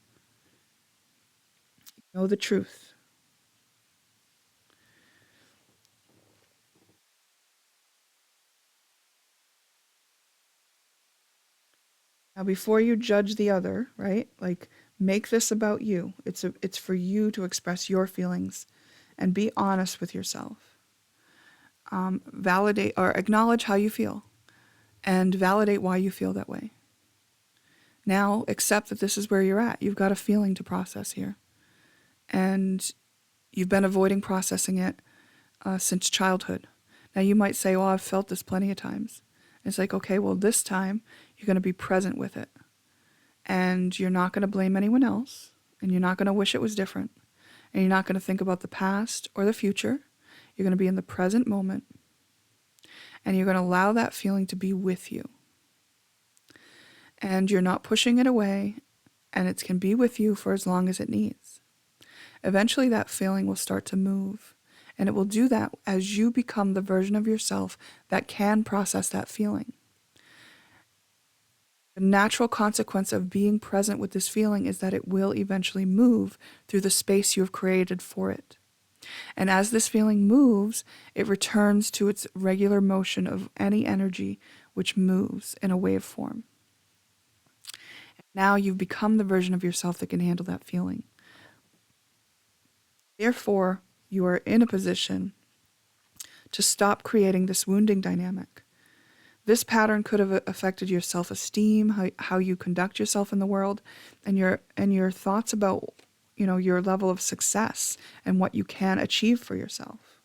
You know the truth. Now, before you judge the other, right? Like, make this about you. It's for you to express your feelings and be honest with yourself. Validate or acknowledge how you feel and validate why you feel that way. Now, accept that this is where you're at. You've got a feeling to process here. And you've been avoiding processing it since childhood. Now, you might say, well, I've felt this plenty of times. It's like, okay, well, this time you're going to be present with it. And you're not going to blame anyone else. And you're not going to wish it was different. And you're not going to think about the past or the future. You're going to be in the present moment. And you're going to allow that feeling to be with you. And you're not pushing it away. And it can be with you for as long as it needs. Eventually that feeling will start to move. And it will do that as you become the version of yourself that can process that feeling. The natural consequence of being present with this feeling is that it will eventually move through the space you have created for it. And as this feeling moves, it returns to its regular motion of any energy which moves in a wave form. Now you've become the version of yourself that can handle that feeling. Therefore, you are in a position to stop creating this wounding dynamic. This pattern could have affected your self-esteem, how you conduct yourself in the world, and your thoughts about, your level of success and what you can achieve for yourself.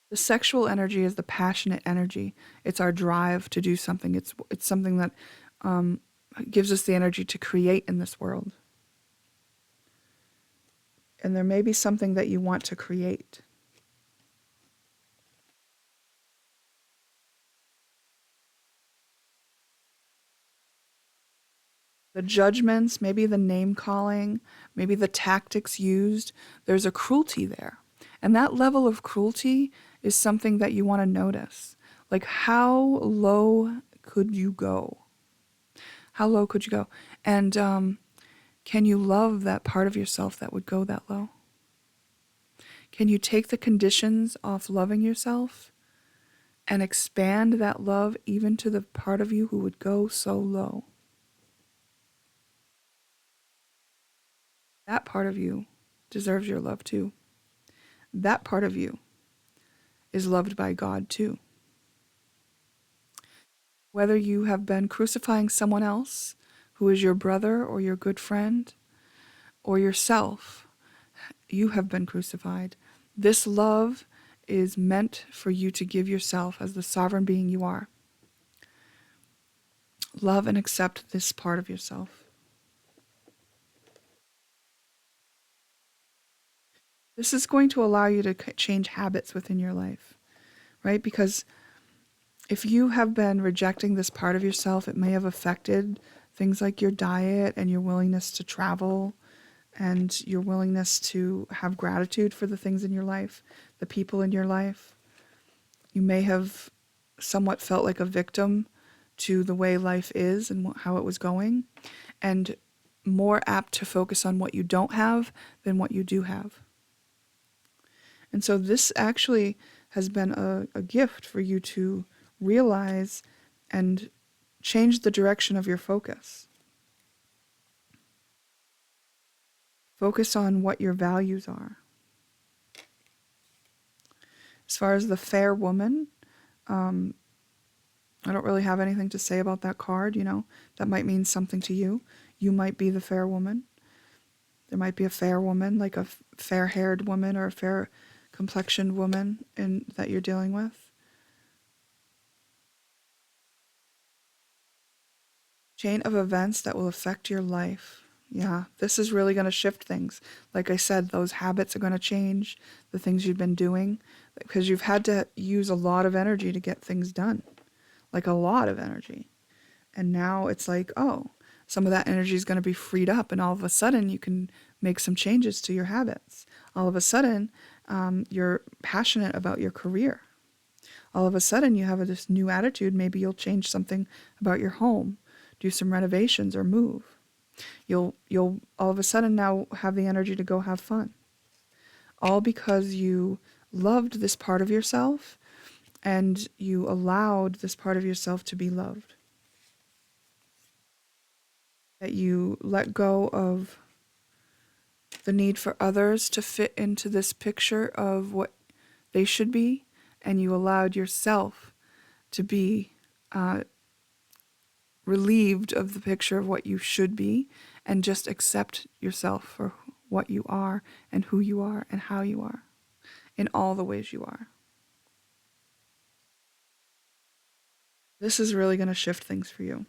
The sexual energy is the passionate energy. It's our drive to do something. It's something that gives us the energy to create in this world. And there may be something that you want to create. The judgments, maybe the name calling, maybe the tactics used, there's a cruelty there. And that level of cruelty is something that you want to notice. Like, how low could you go? How low could you go? And can you love that part of yourself that would go that low? Can you take the conditions off loving yourself and expand that love even to the part of you who would go so low? That part of you deserves your love too. That part of you is loved by God too. Whether you have been crucifying someone else who is your brother or your good friend or yourself, you have been crucified. This love is meant for you to give yourself as the sovereign being you are. Love and accept this part of yourself. This is going to allow you to change habits within your life, right? Because if you have been rejecting this part of yourself, it may have affected things like your diet and your willingness to travel and your willingness to have gratitude for the things in your life, the people in your life. You may have somewhat felt like a victim to the way life is and how it was going. And more apt to focus on what you don't have than what you do have. And so this actually has been a gift for you to realize and change the direction of your focus. Focus on what your values are. As far as the fair woman, I don't really have anything to say about that card, That might mean something to you. You might be the fair woman. There might be a fair woman, like a fair-haired woman or a fair-complexioned woman that you're dealing with. Chain of events that will affect your life. Yeah, this is really going to shift things. Like I said, those habits are going to change, the things you've been doing, because you've had to use a lot of energy to get things done, like a lot of energy. And now it's like, oh, some of that energy is going to be freed up, and all of a sudden you can make some changes to your habits. All of a sudden, you're passionate about your career. All of a sudden, you have this new attitude. Maybe you'll change something about your home, do some renovations, or move. You'll all of a sudden now have the energy to go have fun. All because you loved this part of yourself and you allowed this part of yourself to be loved. That you let go of the need for others to fit into this picture of what they should be, and you allowed yourself to be relieved of the picture of what you should be, and just accept yourself for what you are and who you are and how you are in all the ways you are. This is really going to shift things for you.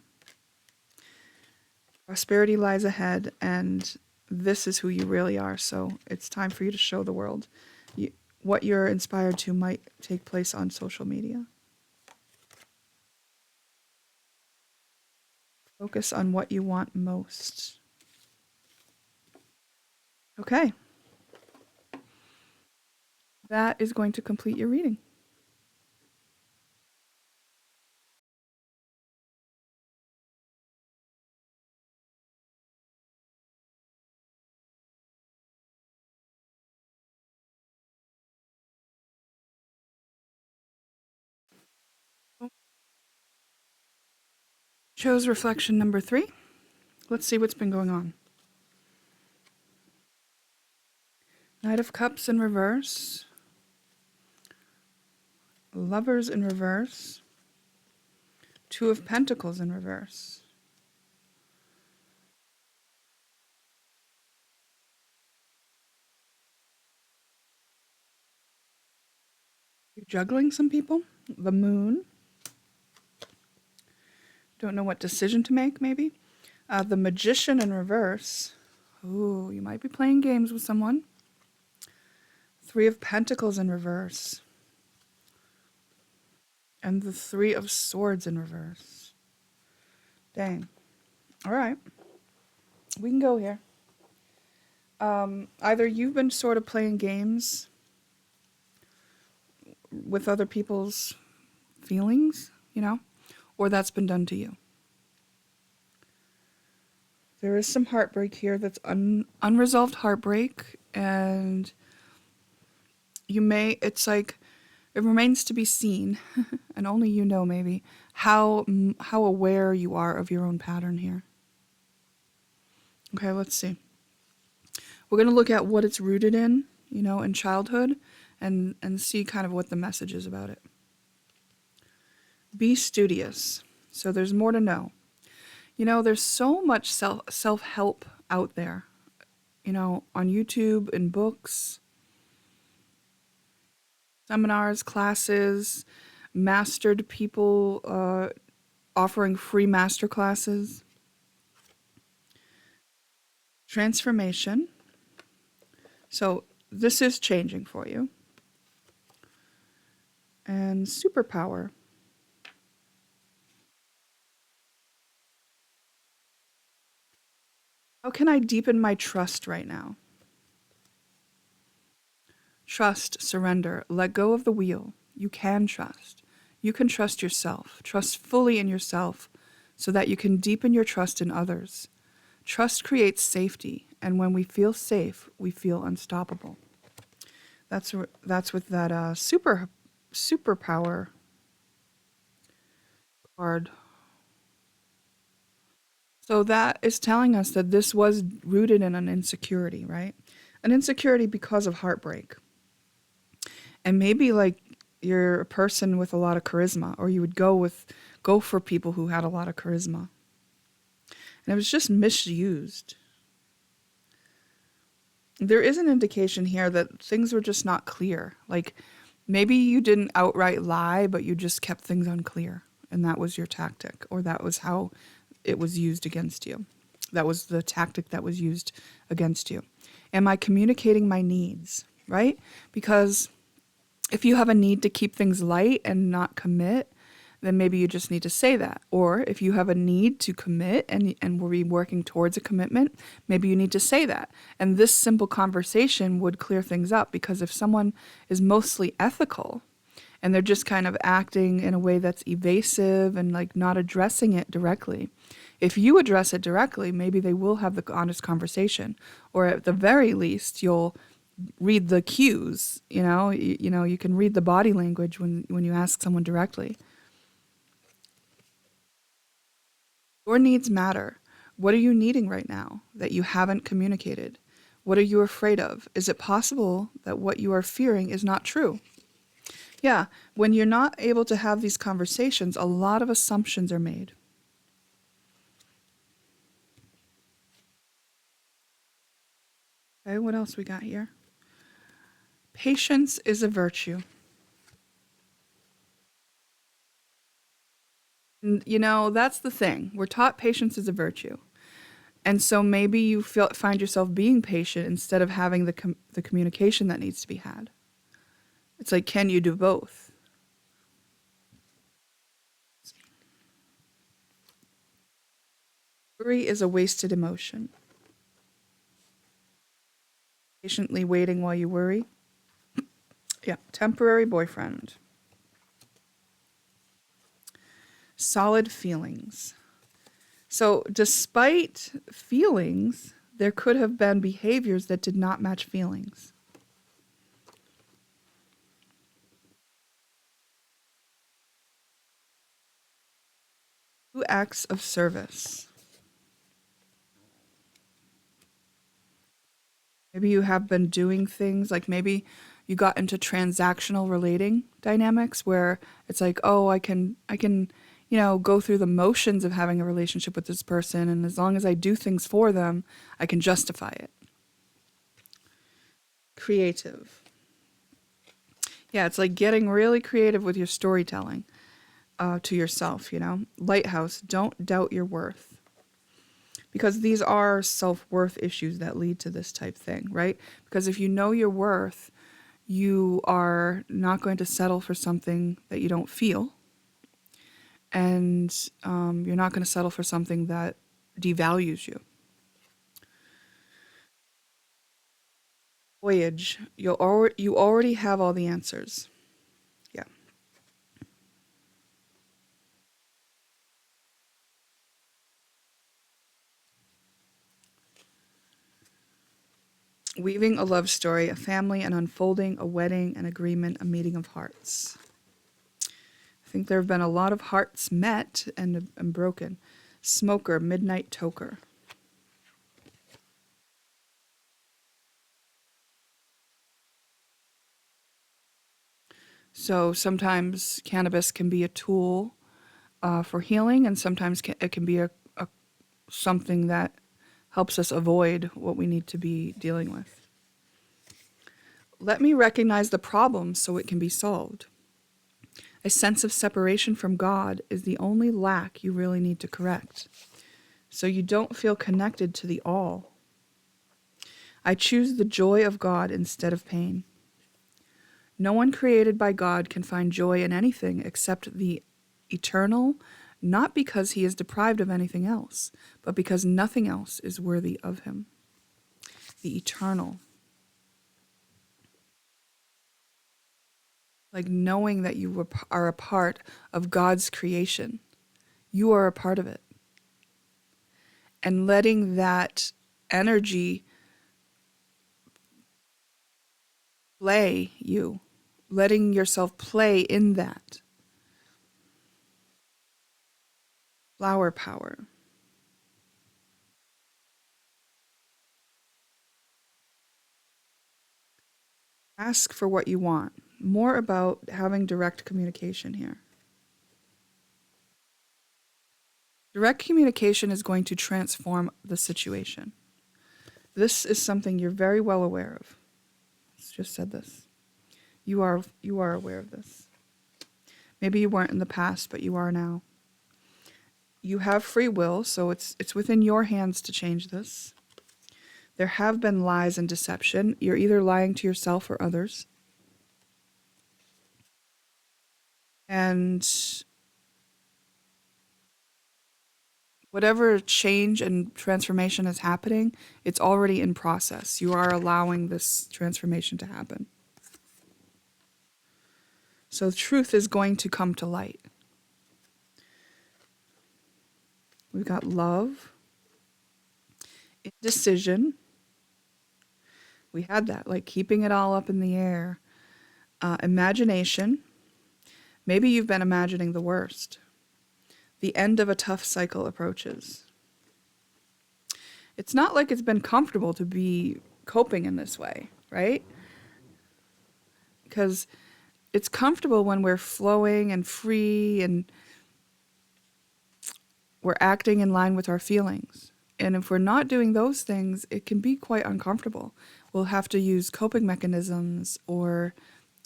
Prosperity lies ahead, and this is who you really are, so it's time for you to show the world. What you're inspired to might take place on social media. Focus on what you want most. Okay. That is going to complete your reading. Chose reflection number 3. Let's see what's been going on. Knight of Cups in reverse. Lovers in reverse. Two of Pentacles in reverse. You're juggling some people. The Moon. Don't know what decision to make, maybe. The Magician in reverse. Ooh, you might be playing games with someone. Three of Pentacles in reverse. And the Three of Swords in reverse. Dang. All right. We can go here. Either you've been sort of playing games with other people's feelings, or that's been done to you. There is some heartbreak here that's unresolved heartbreak, and it remains to be seen, and only you know maybe, how aware you are of your own pattern here. Okay, let's see. We're going to look at what it's rooted in, in childhood, and see kind of what the message is about it. Be studious. So there's more to know. There's so much self-help out there, on YouTube, in books, seminars, classes, mastered people offering free master classes. Transformation. So this is changing for you. And superpower. How can I deepen my trust right now? Trust, surrender, let go of the wheel. You can trust. You can trust yourself. Trust fully in yourself so that you can deepen your trust in others. Trust creates safety, and when we feel safe, we feel unstoppable. That's with that superpower card. So that is telling us that this was rooted in an insecurity, right? An insecurity because of heartbreak. And maybe like you're a person with a lot of charisma, or you would go for people who had a lot of charisma. And it was just misused. There is an indication here that things were just not clear. Like maybe you didn't outright lie, but you just kept things unclear. And that was your tactic, or that was how it was used against you. That was the tactic that was used against you. Am I communicating my needs, right? Because if you have a need to keep things light and not commit, then maybe you just need to say that. Or if you have a need to commit and we're working towards a commitment, maybe you need to say that. And this simple conversation would clear things up, because if someone is mostly ethical and they're just kind of acting in a way that's evasive and like not addressing it directly, if you address it directly, maybe they will have the honest conversation, or at the very least, you'll read the cues. You can read the body language when you ask someone directly. Your needs matter. What are you needing right now that you haven't communicated? What are you afraid of? Is it possible that what you are fearing is not true? Yeah, when you're not able to have these conversations, a lot of assumptions are made. Okay, what else we got here? Patience is a virtue. And, that's the thing. We're taught patience is a virtue. And so maybe you find yourself being patient instead of having the communication that needs to be had. It's like, can you do both? Worry is a wasted emotion. Patiently waiting while you worry. Yeah, temporary boyfriend. Solid feelings. So despite feelings, there could have been behaviors that did not match feelings. Two acts of service. Maybe you have been doing things, like maybe you got into transactional relating dynamics where it's like, oh, I can, go through the motions of having a relationship with this person, and as long as I do things for them, I can justify it. Creative. Yeah, it's like getting really creative with your storytelling to yourself, Lighthouse, don't doubt your worth. Because these are self-worth issues that lead to this type thing, right? Because if you know your worth, you are not going to settle for something that you don't feel. And you're not going to settle for something that devalues you. Voyage, you already have all the answers. Yeah. Weaving a love story, a family, an unfolding, a wedding, an agreement, a meeting of hearts. I think there have been a lot of hearts met and broken. Smoker, midnight toker. So sometimes cannabis can be a tool for healing, and sometimes it can be a something that helps us avoid what we need to be dealing with. Let me recognize the problem so it can be solved. A sense of separation from God is the only lack you really need to correct, so you don't feel connected to the all. I choose the joy of God instead of pain. No one created by God can find joy in anything except the eternal, not because he is deprived of anything else, but because nothing else is worthy of him. The eternal. Like knowing that you are a part of God's creation. You are a part of it. and letting that energy play you, letting yourself play in that. Flower power. Ask for what you want. More about having direct communication here. Direct communication is going to transform the situation. This is something you're very well aware of. Let's just said this. You are aware of this. Maybe you weren't in the past, but you are now. You have free will, so it's within your hands to change this. There have been lies and deception. You're either lying to yourself or others. And whatever change and transformation is happening, it's already in process. You are allowing this transformation to happen. So truth is going to come to light. We've got love, indecision. We had that, like keeping it all up in the air. Imagination. Maybe you've been imagining the worst. The end of a tough cycle approaches. It's not like it's been comfortable to be coping in this way, right? Because it's comfortable when we're flowing and free and we're acting in line with our feelings. And if we're not doing those things, it can be quite uncomfortable. We'll have to use coping mechanisms or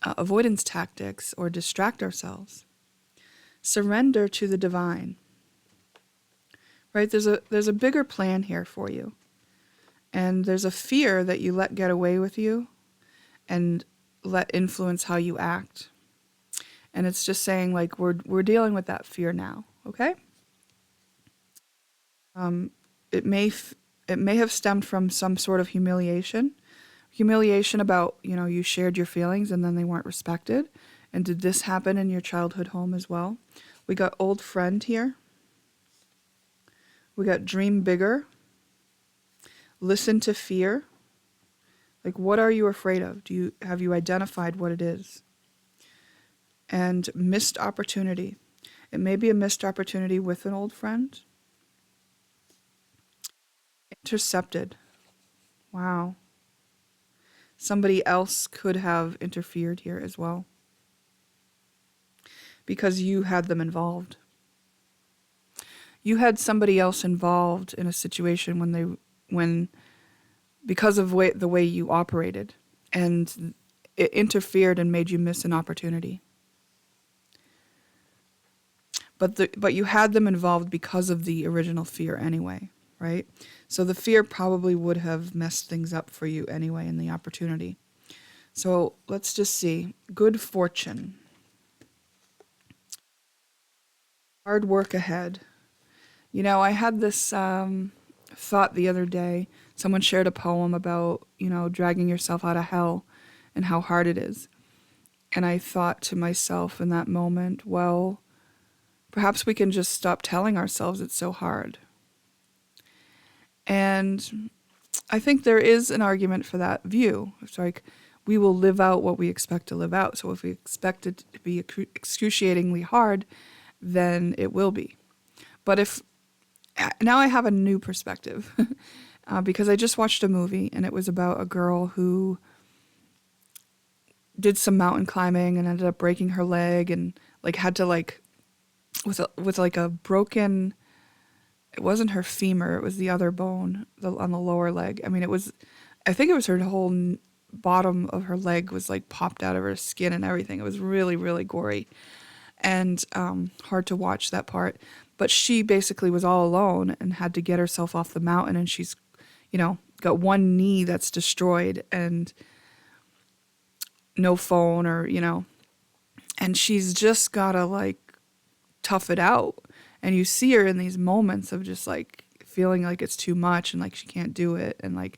avoidance tactics or distract ourselves. Surrender to the divine. Right? There's a bigger plan here for you. And there's a fear that you let get away with you and let influence how you act. And it's just saying, like, we're dealing with that fear now, okay? It may have stemmed from some sort of humiliation about, you shared your feelings and then they weren't respected. And did this happen in your childhood home as well? We got old friend here. We got dream bigger. Listen to fear. Like, what are you afraid of? Have you identified what it is? And missed opportunity. It may be a missed opportunity with an old friend. Intercepted. Wow. Somebody else could have interfered here as well. Because you had them involved. You had somebody else involved in a situation because of the way you operated, and it interfered and made you miss an opportunity. But you had them involved because of the original fear anyway, right? So the fear probably would have messed things up for you anyway in the opportunity. So let's just see. Good fortune. Hard work ahead. I had this thought the other day. Someone shared a poem about, dragging yourself out of hell and how hard it is. And I thought to myself in that moment, well, perhaps we can just stop telling ourselves it's so hard. And I think there is an argument for that view. It's like we will live out what we expect to live out. So if we expect it to be excruciatingly hard, then it will be. But now I have a new perspective because I just watched a movie and it was about a girl who did some mountain climbing and ended up breaking her leg and had to with a broken. It wasn't her femur, it was the other bone on the lower leg. I mean, I think it was her whole bottom of her leg was popped out of her skin and everything. It was really, really gory and hard to watch that part. But she basically was all alone and had to get herself off the mountain, and she's, got one knee that's destroyed and no phone and she's just gotta tough it out. And you see her in these moments of just feeling like it's too much and she can't do it. And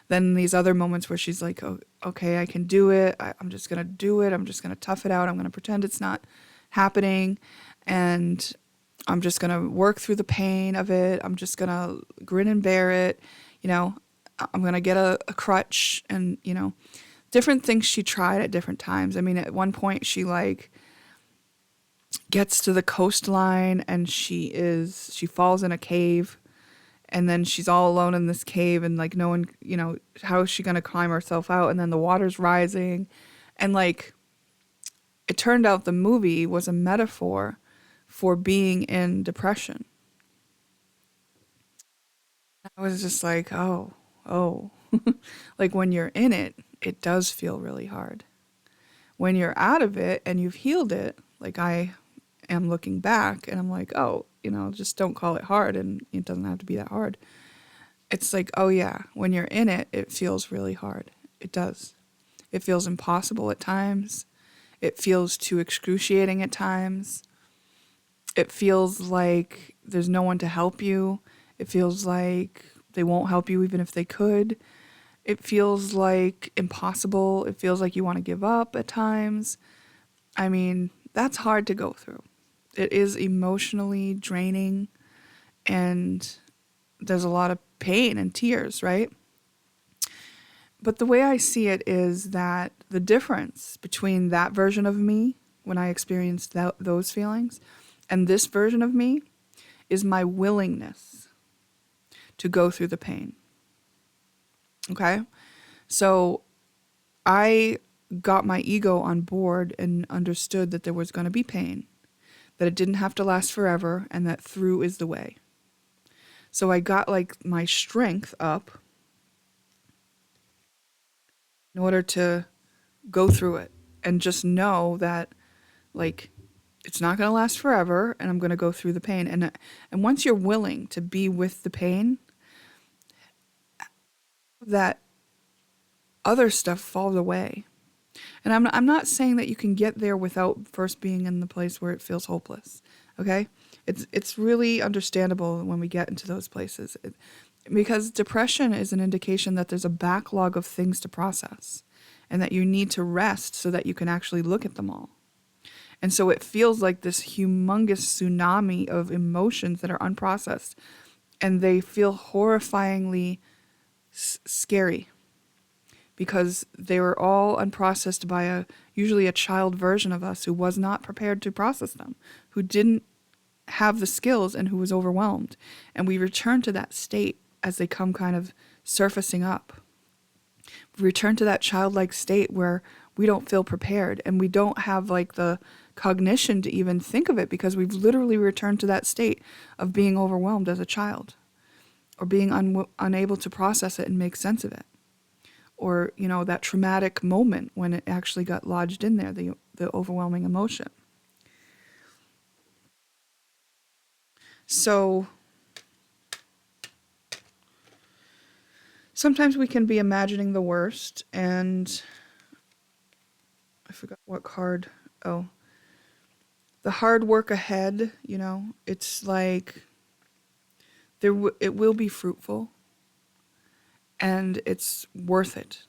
then these other moments where she's like, oh, okay, I can do it. I'm just going to do it. I'm just going to tough it out. I'm going to pretend it's not happening. And I'm just going to work through the pain of it. I'm just going to grin and bear it. You know, I'm going to get a crutch and, you know, different things she tried at different times. I mean, at one point she like gets to the coastline and she falls in a cave, and then she's all alone in this cave and like no one, you know, how is she going to climb herself out? And then the water's rising, and like it turned out the movie was a metaphor for being in depression. I was just like, oh. Like when you're in it, it does feel really hard. When you're out of it and you've healed it, like I am looking back and I'm like, oh, you know, just don't call it hard, and it doesn't have to be that hard. It's like, oh yeah, when you're in it, it feels really hard. It does. It feels impossible at times. It feels too excruciating at times. It feels like there's no one to help you. It feels like they won't help you even if they could. It feels like impossible. It feels like you want to give up at times. I mean, that's hard to go through. It is emotionally draining, and there's a lot of pain and tears, right? But the way I see it is that the difference between that version of me when I experienced those feelings and this version of me is my willingness to go through the pain. Okay? So I got my ego on board and understood that there was going to be pain, that it didn't have to last forever, and that through is the way. So I got like my strength up in order to go through it and just know that like it's not going to last forever, and I'm going to go through the pain. And once you're willing to be with the pain, that other stuff falls away. And I'm not saying that you can get there without first being in the place where it feels hopeless. Okay? It's really understandable when we get into those places. Because depression is an indication that there's a backlog of things to process and that you need to rest so that you can actually look at them all. And so it feels like this humongous tsunami of emotions that are unprocessed, and they feel horrifyingly scary because they were all unprocessed by usually a child version of us who was not prepared to process them, who didn't have the skills, and who was overwhelmed. And we return to that state as they come kind of surfacing up. We return to that childlike state where we don't feel prepared and we don't have like the cognition to even think of it, because we've literally returned to that state of being overwhelmed as a child, or being unable to process it and make sense of it, or you know, that traumatic moment when it actually got lodged in there, the overwhelming emotion. So sometimes we can be imagining the worst, and I forgot what card. Oh, the hard work ahead, you know, it's like it will be fruitful and it's worth it.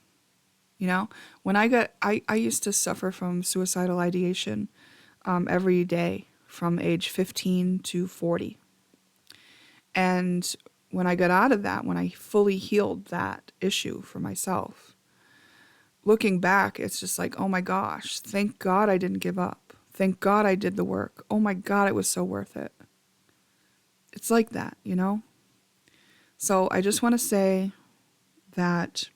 You know, when I used to suffer from suicidal ideation every day from age 15 to 40. And when I got out of that, when I fully healed that issue for myself, looking back, it's just like, oh my gosh, thank God I didn't give up. Thank God I did the work. Oh my God, it was so worth it. It's like that, you know? So I just want to say that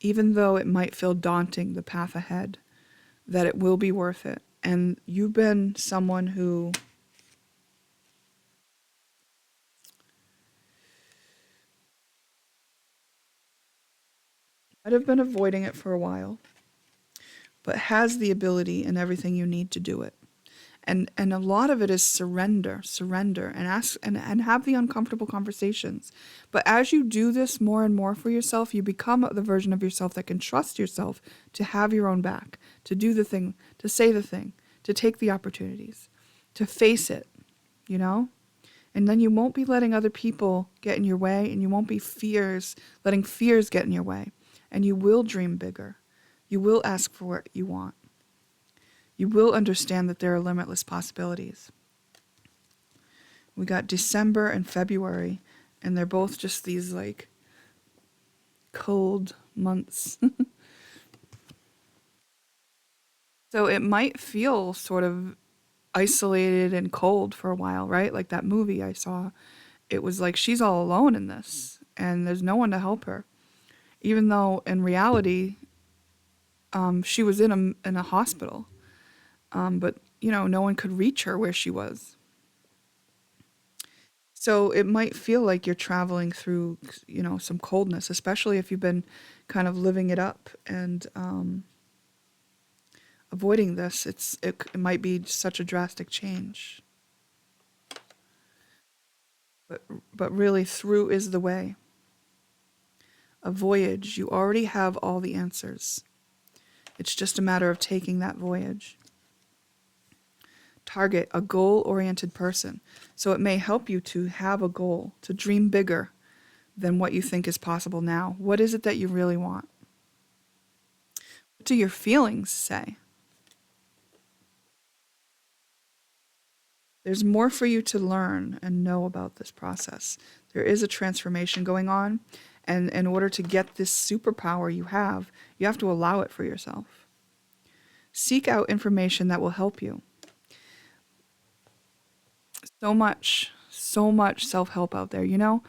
even though it might feel daunting, the path ahead, that it will be worth it. And you've been someone who might have been avoiding it for a while, but has the ability and everything you need to do it. And a lot of it is surrender, and ask and have the uncomfortable conversations. But as you do this more and more for yourself, you become the version of yourself that can trust yourself to have your own back, to do the thing, to say the thing, to take the opportunities, to face it, you know? And then you won't be letting other people get in your way, and you won't be letting fears get in your way. And you will dream bigger. You will ask for what you want. You will understand that there are limitless possibilities. We got December and February, and they're both just these like cold months. So it might feel sort of isolated and cold for a while, right? Like that movie I saw. It was like she's all alone in this, and there's no one to help her. Even though in reality, she was in a hospital, but no one could reach her where she was. So it might feel like you're traveling through, some coldness, especially if you've been kind of living it up and avoiding this. It might be such a drastic change, but really, through is the way. A voyage. You already have all the answers. It's just a matter of taking that voyage. Target a goal-oriented person. So it may help you to have a goal, to dream bigger than what you think is possible now. What is it that you really want? What do your feelings say? There's more for you to learn and know about this process. There is a transformation going on, and in order to get this superpower you have to allow it for yourself. Seek out information that will help you. So much self-help out there.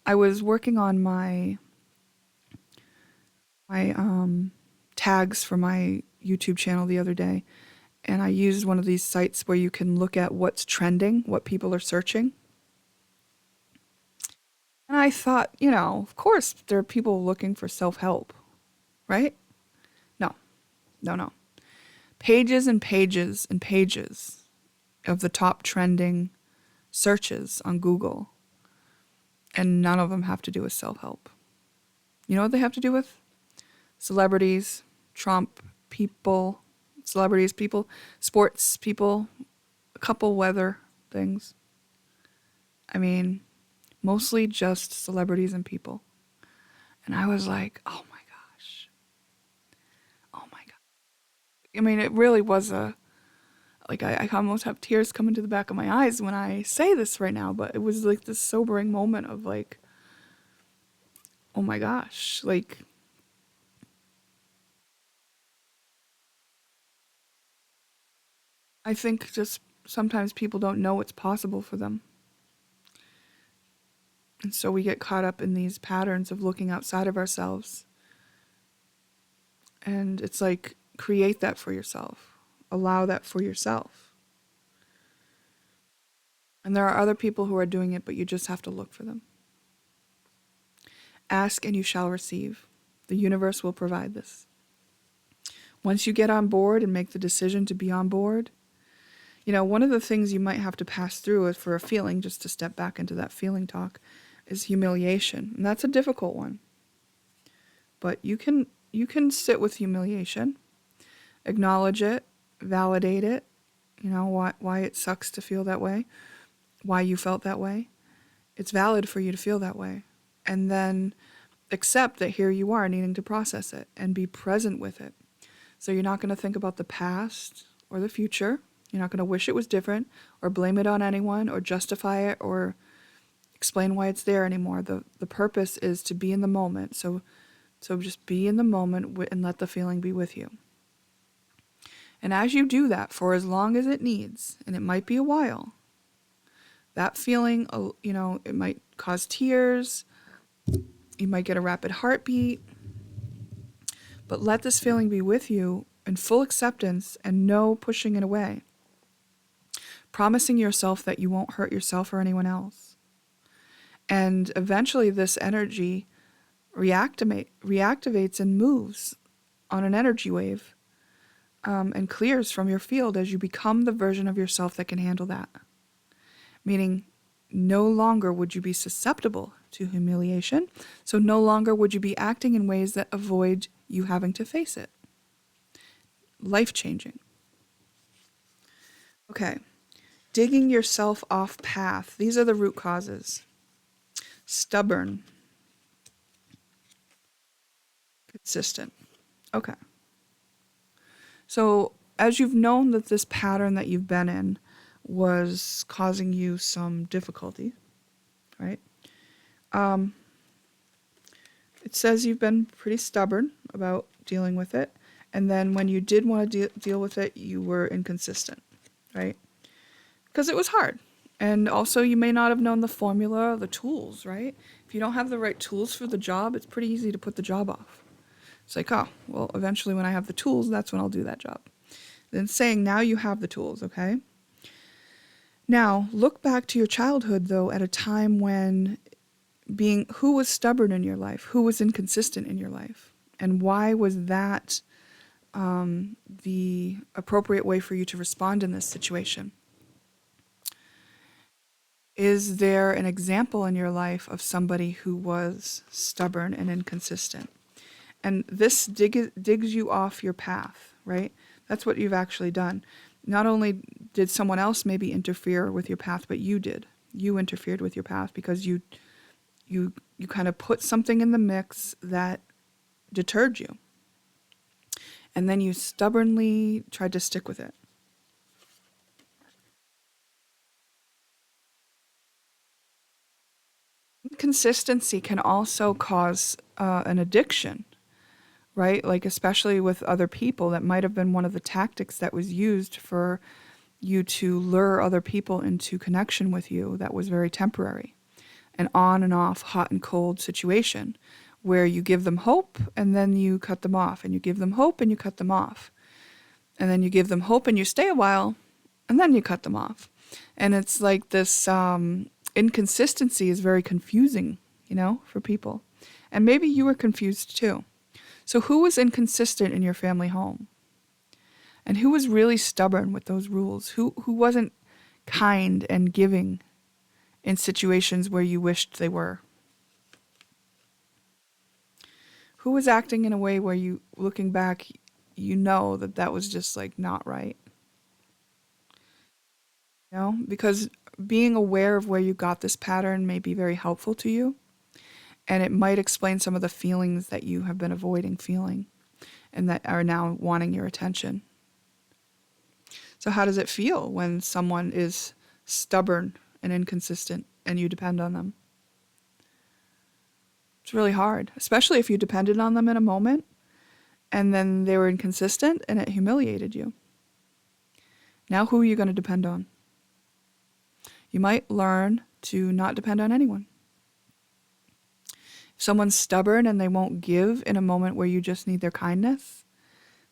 I was working on my tags for my YouTube channel the other day, and I used one of these sites where you can look at what's trending, what people are searching. And I thought, of course there are people looking for self-help, right? No, no, no. Pages and pages and pages of the top trending searches on Google, and none of them have to do with self-help. You know what they have to do with? Celebrities, Trump, people, celebrities, people, sports, people, a couple weather things. I mean, mostly just celebrities and people. And I was like, oh my gosh. Oh my God. I mean, it really was I almost have tears coming to the back of my eyes when I say this right now, but it was like this sobering moment of like, oh my gosh. Like, I think just sometimes people don't know what's possible for them. And so we get caught up in these patterns of looking outside of ourselves. And it's like, create that for yourself. Allow that for yourself. And there are other people who are doing it, but you just have to look for them. Ask and you shall receive. The universe will provide this. Once you get on board and make the decision to be on board, one of the things you might have to pass through is for a feeling, just to step back into that feeling talk, is humiliation. And that's a difficult one. But you can sit with humiliation, acknowledge it, validate it, why it sucks to feel that way, why you felt that way. It's valid for you to feel that way. And then accept that here you are needing to process it and be present with it. So you're not going to think about the past or the future. You're not going to wish it was different or blame it on anyone or justify it or explain why it's there anymore. The purpose is to be in the moment. So just be in the moment and let the feeling be with you. And as you do that for as long as it needs, and it might be a while, that feeling, it might cause tears. You might get a rapid heartbeat. But let this feeling be with you in full acceptance and no pushing it away. Promising yourself that you won't hurt yourself or anyone else. And eventually this energy reactivates and moves on an energy wave and clears from your field as you become the version of yourself that can handle that. Meaning, no longer would you be susceptible to humiliation, so no longer would you be acting in ways that avoid you having to face it. Life-changing. Okay. Digging yourself off path. These are the root causes. Stubborn. Consistent. Okay. So as you've known that this pattern that you've been in was causing you some difficulty, right? It says you've been pretty stubborn about dealing with it. And then when you did want to deal with it, you were inconsistent, right? Because it was hard. And also, you may not have known the formula or the tools, right? If you don't have the right tools for the job, it's pretty easy to put the job off. It's like, oh, well, eventually when I have the tools, that's when I'll do that job. Then saying, now you have the tools, okay? Now, look back to your childhood, though, at a time when who was stubborn in your life? Who was inconsistent in your life? And why was that the appropriate way for you to respond in this situation? Is there an example in your life of somebody who was stubborn and inconsistent? And this digs you off your path, right? That's what you've actually done. Not only did someone else maybe interfere with your path, but you did. You interfered with your path because you kind of put something in the mix that deterred you. And then you stubbornly tried to stick with it. Inconsistency can also cause an addiction, right? Like, especially with other people, that might have been one of the tactics that was used for you to lure other people into connection with you that was very temporary. An on and off, hot and cold situation where you give them hope and then you cut them off, and you give them hope and you cut them off. And then you give them hope and you stay a while and then you cut them off. And it's like this inconsistency is very confusing, for people. And maybe you were confused too. So who was inconsistent in your family home? And who was really stubborn with those rules? Who wasn't kind and giving in situations where you wished they were? Who was acting in a way where you, looking back, that was just like not right? Because being aware of where you got this pattern may be very helpful to you, and it might explain some of the feelings that you have been avoiding feeling and that are now wanting your attention. So how does it feel when someone is stubborn and inconsistent and you depend on them? It's really hard, especially if you depended on them in a moment and then they were inconsistent and it humiliated you. Now who are you going to depend on? You might learn to not depend on anyone. If someone's stubborn and they won't give in a moment where you just need their kindness,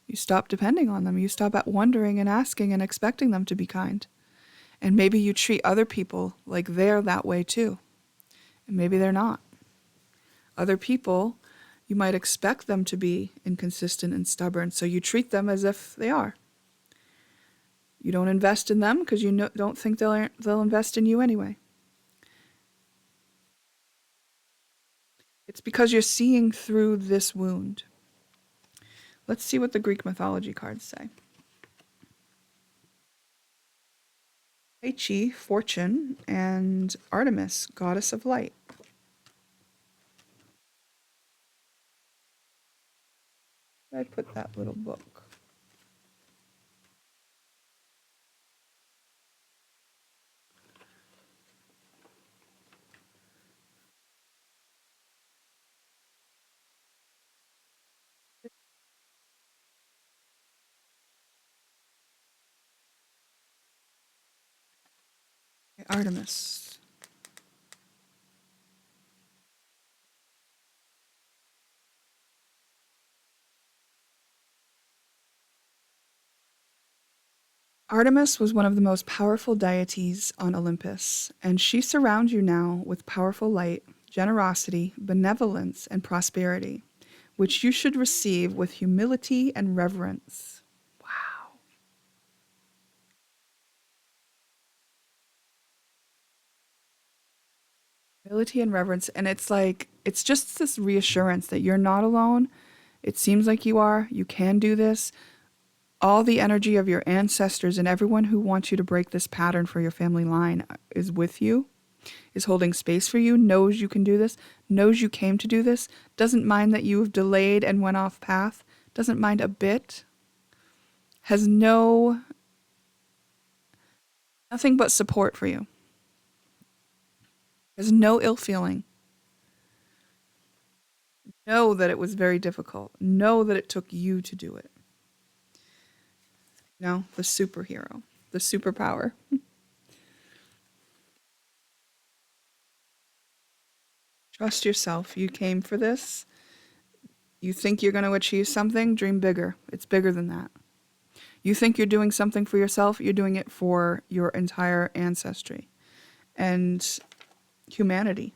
you stop depending on them. You stop at wondering and asking and expecting them to be kind. And maybe you treat other people like they're that way too. And maybe they're not. Other people, you might expect them to be inconsistent and stubborn, so you treat them as if they are. You don't invest in them because you don't think they'll invest in you anyway. It's because you're seeing through this wound. Let's see what the Greek mythology cards say. Chi, fortune, and Artemis, goddess of light. Where did I put that little book? Artemis. Artemis was one of the most powerful deities on Olympus, and she surrounds you now with powerful light, generosity, benevolence, and prosperity, which you should receive with humility and reverence. Wow. Humility and reverence, and it's just this reassurance that you're not alone. It seems like you are. You can do this. All the energy of your ancestors and everyone who wants you to break this pattern for your family line is with you, is holding space for you, knows you can do this, knows you came to do this, doesn't mind that you have delayed and went off path, doesn't mind a bit, has nothing but support for you. Has no ill feeling. Know that it was very difficult. Know that it took you to do it. You know, the superhero, the superpower. Trust yourself. You came for this. You think you're going to achieve something, dream bigger. It's bigger than that. You think you're doing something for yourself, you're doing it for your entire ancestry and humanity.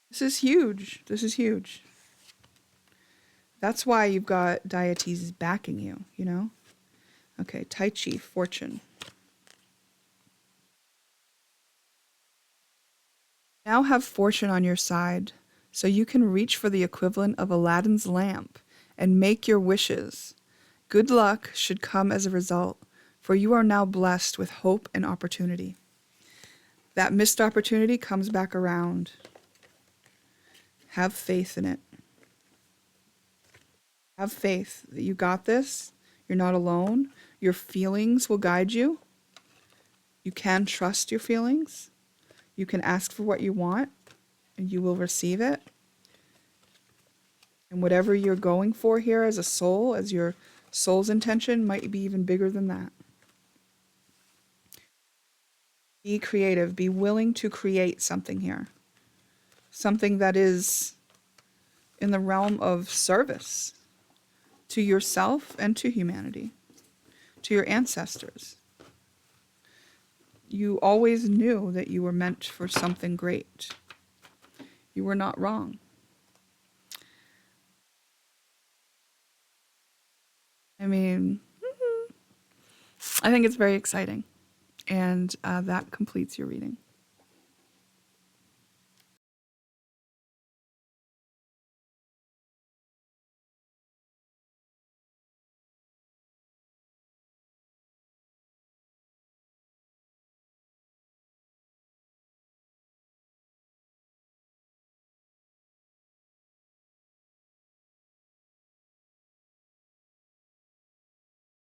This is huge. This is huge. That's why you've got deities backing you, you know? Okay, Tai Chi, fortune. Now have fortune on your side, so you can reach for the equivalent of Aladdin's lamp and make your wishes. Good luck should come as a result, for you are now blessed with hope and opportunity. That missed opportunity comes back around. Have faith in it. Have faith that you got this. You're not alone. Your feelings will guide you. You can trust your feelings. You can ask for what you want, and you will receive it. And whatever you're going for here as a soul, as your soul's intention, might be even bigger than that. Be creative. Be willing to create something here. Something that is in the realm of service to yourself and to humanity, to your ancestors. You always knew that you were meant for something great. You were not wrong. I mean, I think it's very exciting. And that completes your reading.